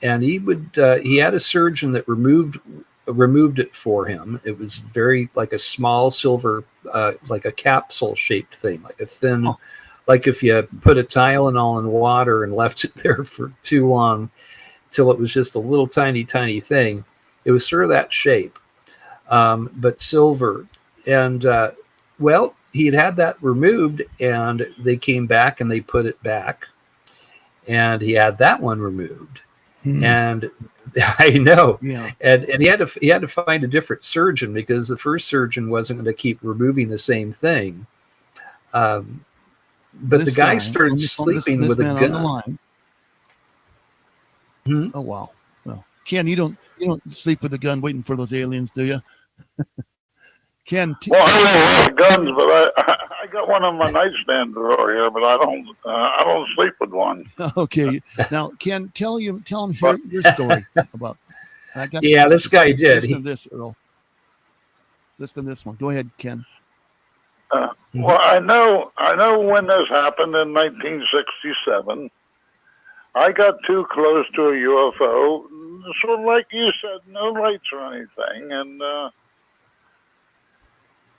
[SPEAKER 9] And he had a surgeon that removed removed it for him. It was very like a small silver, like a capsule shaped thing, like a thin, like if you put a Tylenol in water and left it there for too long till it was just a little tiny thing. It was sort of that shape, but silver. And well, he had that removed, and they came back and they put it back, and he had that one removed. And I know, and he had to find a different surgeon because the first surgeon wasn't going to keep removing the same thing. But the guy started sleeping with a gun.
[SPEAKER 4] On the line. Oh wow! Well, Ken, you don't sleep with a gun waiting for those aliens, do you? Ken.
[SPEAKER 14] Well, I don't have guns, but I got one on my nightstand drawer here, but I don't sleep with one.
[SPEAKER 4] Okay, now Ken, tell him your story about.
[SPEAKER 9] This guy did.
[SPEAKER 4] Listen to this, Earl. Listen to this one. Go ahead, Ken.
[SPEAKER 14] Well, I know when this happened in 1967. I got too close to a UFO, sort of like you said, no lights or anything, and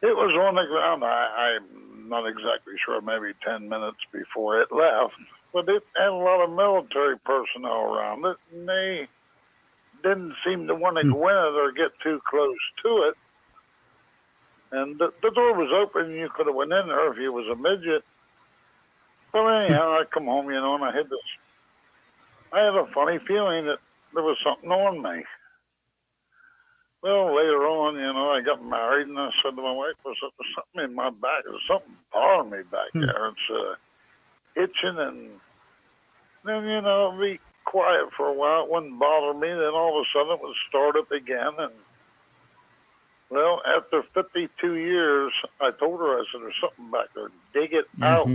[SPEAKER 14] it was on the ground. I'm not exactly sure, maybe 10 minutes before it left, but it had a lot of military personnel around it, and they didn't seem to want to go in it or get too close to it. And the door was open, and you could have went in there if you was a midget. But anyhow, I come home, and I had a funny feeling that there was something on me. Well, later on, I got married, and I said to my wife, there's something in my back. There's something bothering me back there. It's itching, and then, it'd be quiet for a while. It wouldn't bother me. Then all of a sudden, it would start up again. And, well, after 52 years, I told her, I said, there's something back there. Dig it out.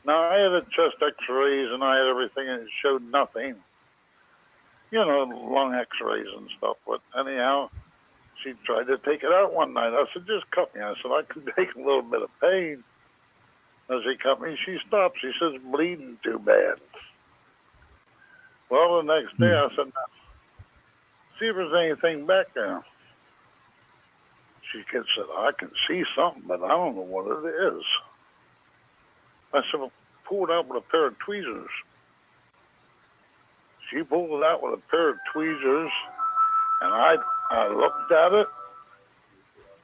[SPEAKER 14] Now, I had a chest x-rays, and I had everything, and it showed nothing. Lung x-rays and stuff. But anyhow, she tried to take it out one night. I said, just cut me. I said, I can take a little bit of pain. As she cut me, she stopped. She says, bleeding too bad. Well, the next day, I said, see if there's anything back there. She said, I can see something, but I don't know what it is. I said, well, pull it out with a pair of tweezers. She pulled it out with a pair of tweezers, and I looked at it.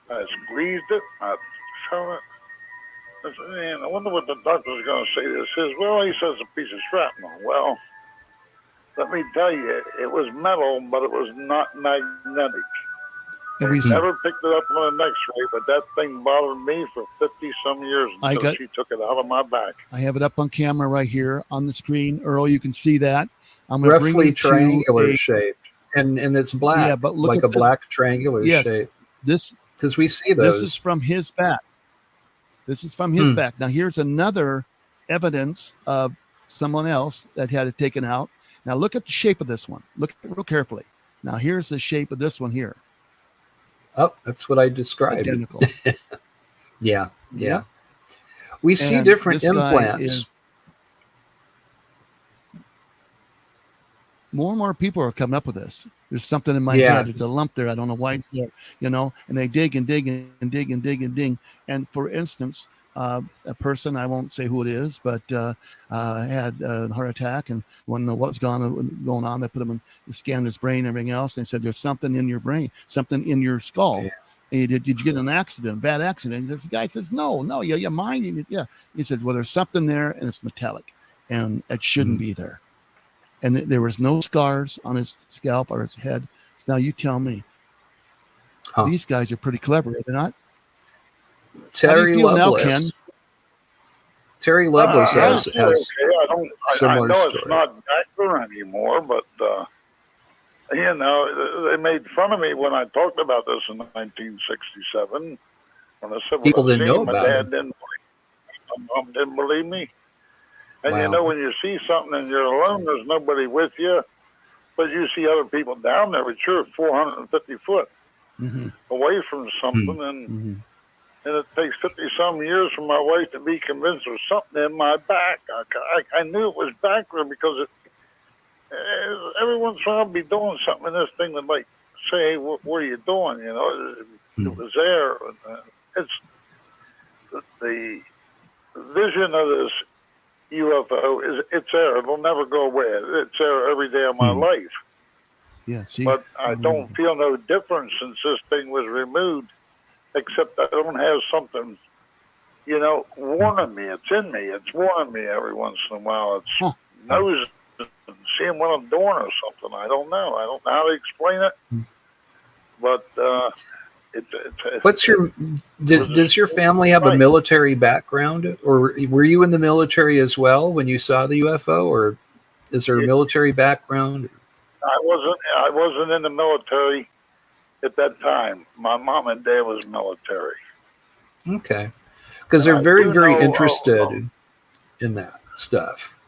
[SPEAKER 14] I squeezed it. I showed it. I said, man, I wonder what the doctor's going to say to this is. Well, he says a piece of shrapnel. Well, let me tell you, it was metal, but it was not magnetic. I never picked it up on an x-ray, but that thing bothered me for 50-some years until she took it out of my back.
[SPEAKER 4] I have it up on camera right here on the screen. Earl, you can see that. I'm going to bring you
[SPEAKER 9] triangular shape, and it's black,
[SPEAKER 4] yeah, but look
[SPEAKER 9] like
[SPEAKER 4] at
[SPEAKER 9] a black triangular shape.
[SPEAKER 4] This,
[SPEAKER 9] because we see those.
[SPEAKER 4] This is from his back. This is from his back. Now, here's another evidence of someone else that had it taken out. Now, look at the shape of this one. Look real carefully. Now, here's the shape of this one here.
[SPEAKER 9] Oh, that's what I described.
[SPEAKER 4] Identical.
[SPEAKER 9] Yeah. We see different implants.
[SPEAKER 4] More and more people are coming up with this. There's something in my head. There's a lump there. I don't know why it's there, and they dig and dig and dig and dig and dig. And for instance, a person, I won't say who it is, but had a heart attack and wanted to know what's going on. They put him in, scanned his brain and everything else. And they said, there's something in your brain, something in your skull. Yeah. And did you get an accident, a bad accident? And this guy says, no, your mind. Yeah. He says, well, there's something there and it's metallic and it shouldn't be there. And there was no scars on his scalp or his head. So now you tell me, these guys are pretty clever, are they not?
[SPEAKER 9] Terry Lovelace.
[SPEAKER 4] Now, Ken?
[SPEAKER 9] Terry Lovelace has
[SPEAKER 14] I know it's not back there anymore, but they made fun of me when I talked about this in 1967. When I said,
[SPEAKER 9] people didn't know about
[SPEAKER 14] it. My mom didn't believe me. And when you see something and you're alone, there's nobody with you, but you see other people down there, but you're 450 foot away from something, and it takes 50-some years for my wife to be convinced there's something in my back. I knew it was back there because every once in a while I'd be doing something, and this thing would like say, hey, what are you doing? You know, it was there. It's the vision of this UFO it's there. It'll never go away. It's there every day of my life.
[SPEAKER 4] Yeah, see.
[SPEAKER 14] But I don't feel no difference since this thing was removed, except I don't have something, you know, warning me. It's in me. It's warning me every once in a while. It's knows seeing what I'm doing or something. I don't know. I don't know how to explain it. But
[SPEAKER 9] what's your does your family have a military background, or were you in the military as well when you saw the UFO, or is there a military background?
[SPEAKER 14] I wasn't in the military at that time. My mom and dad was military.
[SPEAKER 9] Okay, because they're very interested in that stuff.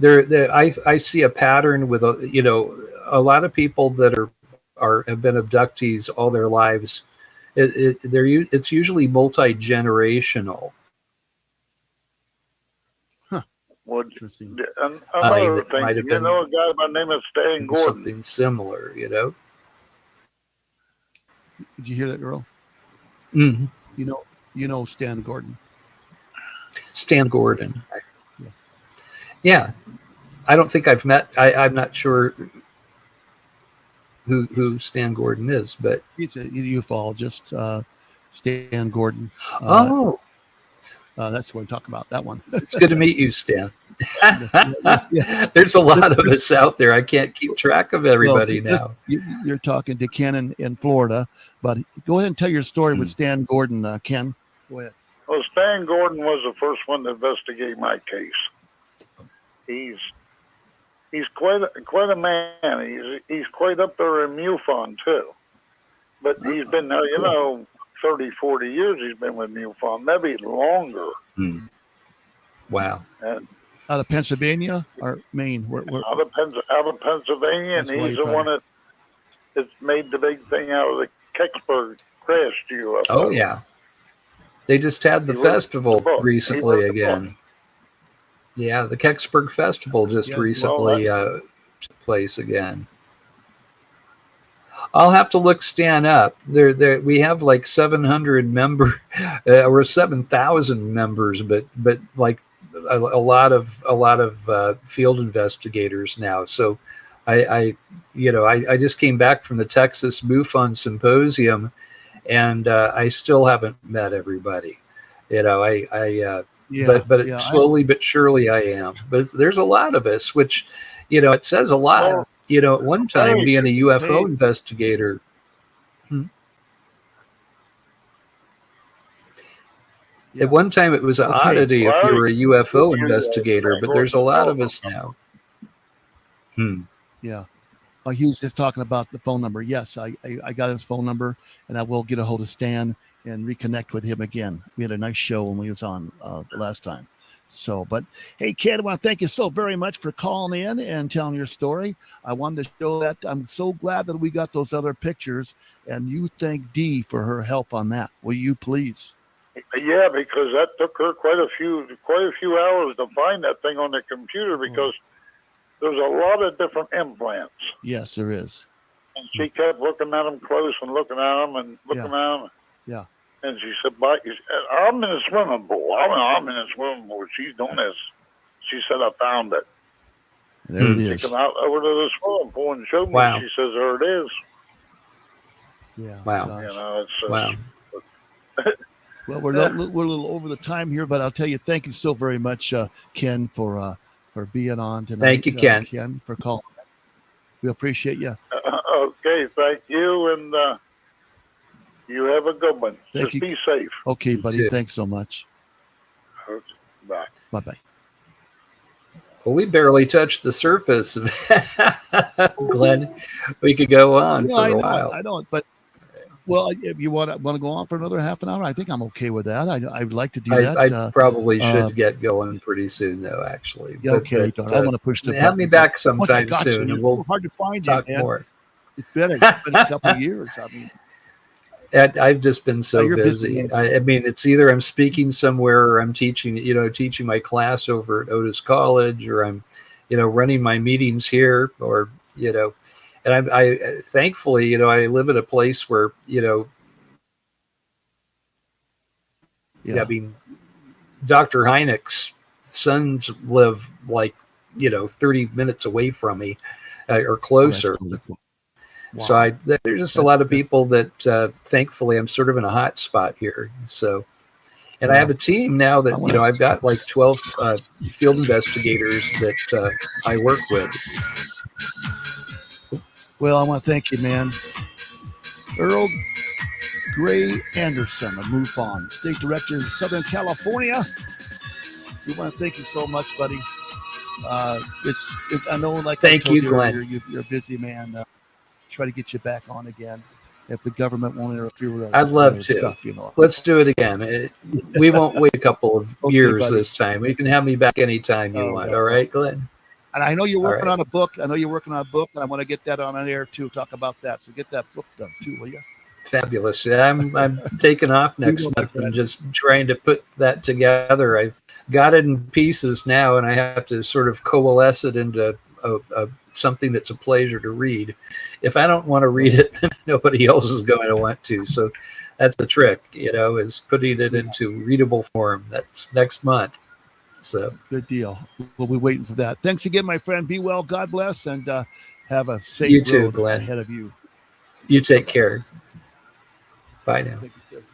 [SPEAKER 9] I see a pattern with a lot of people that have been abductees all their lives. It's usually multi-generational.
[SPEAKER 14] Interesting. Another thing, you know, a guy by the name of Stan Gordon.
[SPEAKER 9] Something similar, you know.
[SPEAKER 4] Did you hear that, Earl?
[SPEAKER 9] Mm-hmm.
[SPEAKER 4] You know Stan Gordon.
[SPEAKER 9] Stan Gordon. Yeah. I don't think I've met. I'm not sure who Stan Gordon is, but
[SPEAKER 4] he's a ufologist. Stan Gordon. That's what I'm talking about. That one.
[SPEAKER 9] It's good to meet you, Stan. There's a lot of us out there. I can't keep track of everybody now.
[SPEAKER 4] You're talking to Ken in Florida, but go ahead and tell your story with Stan Gordon, Ken. Go ahead.
[SPEAKER 14] Well, Stan Gordon was the first one to investigate my case. He's quite a man. He's quite up there in MUFON too. But he's been there, 30, 40 years he's been with MUFON, maybe longer.
[SPEAKER 9] Wow.
[SPEAKER 14] And
[SPEAKER 4] out of Pennsylvania or Maine?
[SPEAKER 14] Out of Pennsylvania, and he's the one that's made the big thing out of the Kecksburg crash UFO.
[SPEAKER 9] Oh, yeah. They just had the festival recently again. Yeah, the Kecksburg Festival just recently took place again. I'll have to look Stan up. There we have like 700 or 7,000 members, but like a lot of field investigators now. So I just came back from the Texas MUFON symposium, and I still haven't met everybody. But slowly but surely I am. But there's a lot of us, which, it says a lot. At one time being a UFO investigator. At one time it was an oddity if you were a UFO investigator, but there's a lot of us now.
[SPEAKER 4] Yeah. He was just talking about the phone number. Yes, I got his phone number, and I will get a hold of Stan and reconnect with him again. We had a nice show when we was on the last time. So, but hey, Ken, I want to thank you so very much for calling in and telling your story. I wanted to show that. I'm so glad that we got those other pictures, and you thank Dee for her help on that. Will you please?
[SPEAKER 14] Yeah, because that took her quite a few hours to find that thing on the computer, because there's a lot of different implants.
[SPEAKER 4] Yes, there is.
[SPEAKER 14] And she kept looking at them close and looking at them and looking at them.
[SPEAKER 4] Yeah.
[SPEAKER 14] And she said, I'm in a swimming pool. I'm in a swimming pool. She's doing this. She said, I found it.
[SPEAKER 4] There it is.
[SPEAKER 14] She came out over to the swimming pool and showed me.
[SPEAKER 9] Wow.
[SPEAKER 14] She says, there it is.
[SPEAKER 4] Yeah.
[SPEAKER 9] Wow. Wow.
[SPEAKER 4] Well, we're a little over the time here, but I'll tell you, thank you so very much, Ken, for being on tonight.
[SPEAKER 9] Thank you, Ken.
[SPEAKER 4] Ken, for calling. We appreciate you.
[SPEAKER 14] Okay, thank you, and you have a good one.
[SPEAKER 4] Thank you.
[SPEAKER 14] Be safe.
[SPEAKER 4] Okay, buddy. Thanks so much.
[SPEAKER 14] Okay, bye.
[SPEAKER 4] Bye-bye.
[SPEAKER 9] Well, we barely touched the surface. Glenn, we could go on for a while.
[SPEAKER 4] I don't, but well, if you want to go on for another half an hour, I think I'm okay with that. I'd like to do that.
[SPEAKER 9] I probably should get going pretty soon, though. Actually,
[SPEAKER 4] okay. I want to push the.
[SPEAKER 9] Have me back sometime soon, and we'll
[SPEAKER 4] hard to find
[SPEAKER 9] talk
[SPEAKER 4] you,
[SPEAKER 9] more.
[SPEAKER 4] It's been a couple of years. I mean,
[SPEAKER 9] I've just been so busy. I mean, it's either I'm speaking somewhere, or I'm teaching my class over at Otis College, or I'm, running my meetings here, or, And I thankfully, you know, I live in a place where, you know, I mean, Dr. Hynek's sons live like, you know, 30 minutes away from me or closer.
[SPEAKER 4] Totally cool. Wow.
[SPEAKER 9] So there's just a lot of people that thankfully I'm sort of in a hot spot here. So, and I have a team now that, you know, I've got like 12 field investigators that I work with.
[SPEAKER 4] Well, I want to thank you, man. Earl Gray Anderson of MUFON, State Director of Southern California. We want to thank you so much, buddy. It's I know, like
[SPEAKER 9] thank you, Glenn.
[SPEAKER 4] You're a busy man. Try to get you back on again if the government won't interfere with
[SPEAKER 9] I'd love to.
[SPEAKER 4] Stuff, you know.
[SPEAKER 9] Let's do it again. We won't wait a couple of years buddy. This time. You can have me back anytime you want. All right, Glenn?
[SPEAKER 4] And I know you're working on a book. And I want to get that on air too. Talk about that. So get that book done too, will you?
[SPEAKER 9] Fabulous. Yeah, I'm taking off next month and just trying to put that together. I've got it in pieces now, and I have to sort of coalesce it into something that's a pleasure to read. If I don't want to read it, then nobody else is going to want to. So that's the trick, you know, is putting it into readable form. That's next month. So
[SPEAKER 4] good deal. We'll be waiting for that. Thanks again, my friend. Be well. God bless, and have a safe road
[SPEAKER 9] Glenn.
[SPEAKER 4] ahead of you.
[SPEAKER 9] You take care. Bye now.
[SPEAKER 4] Thank you, sir.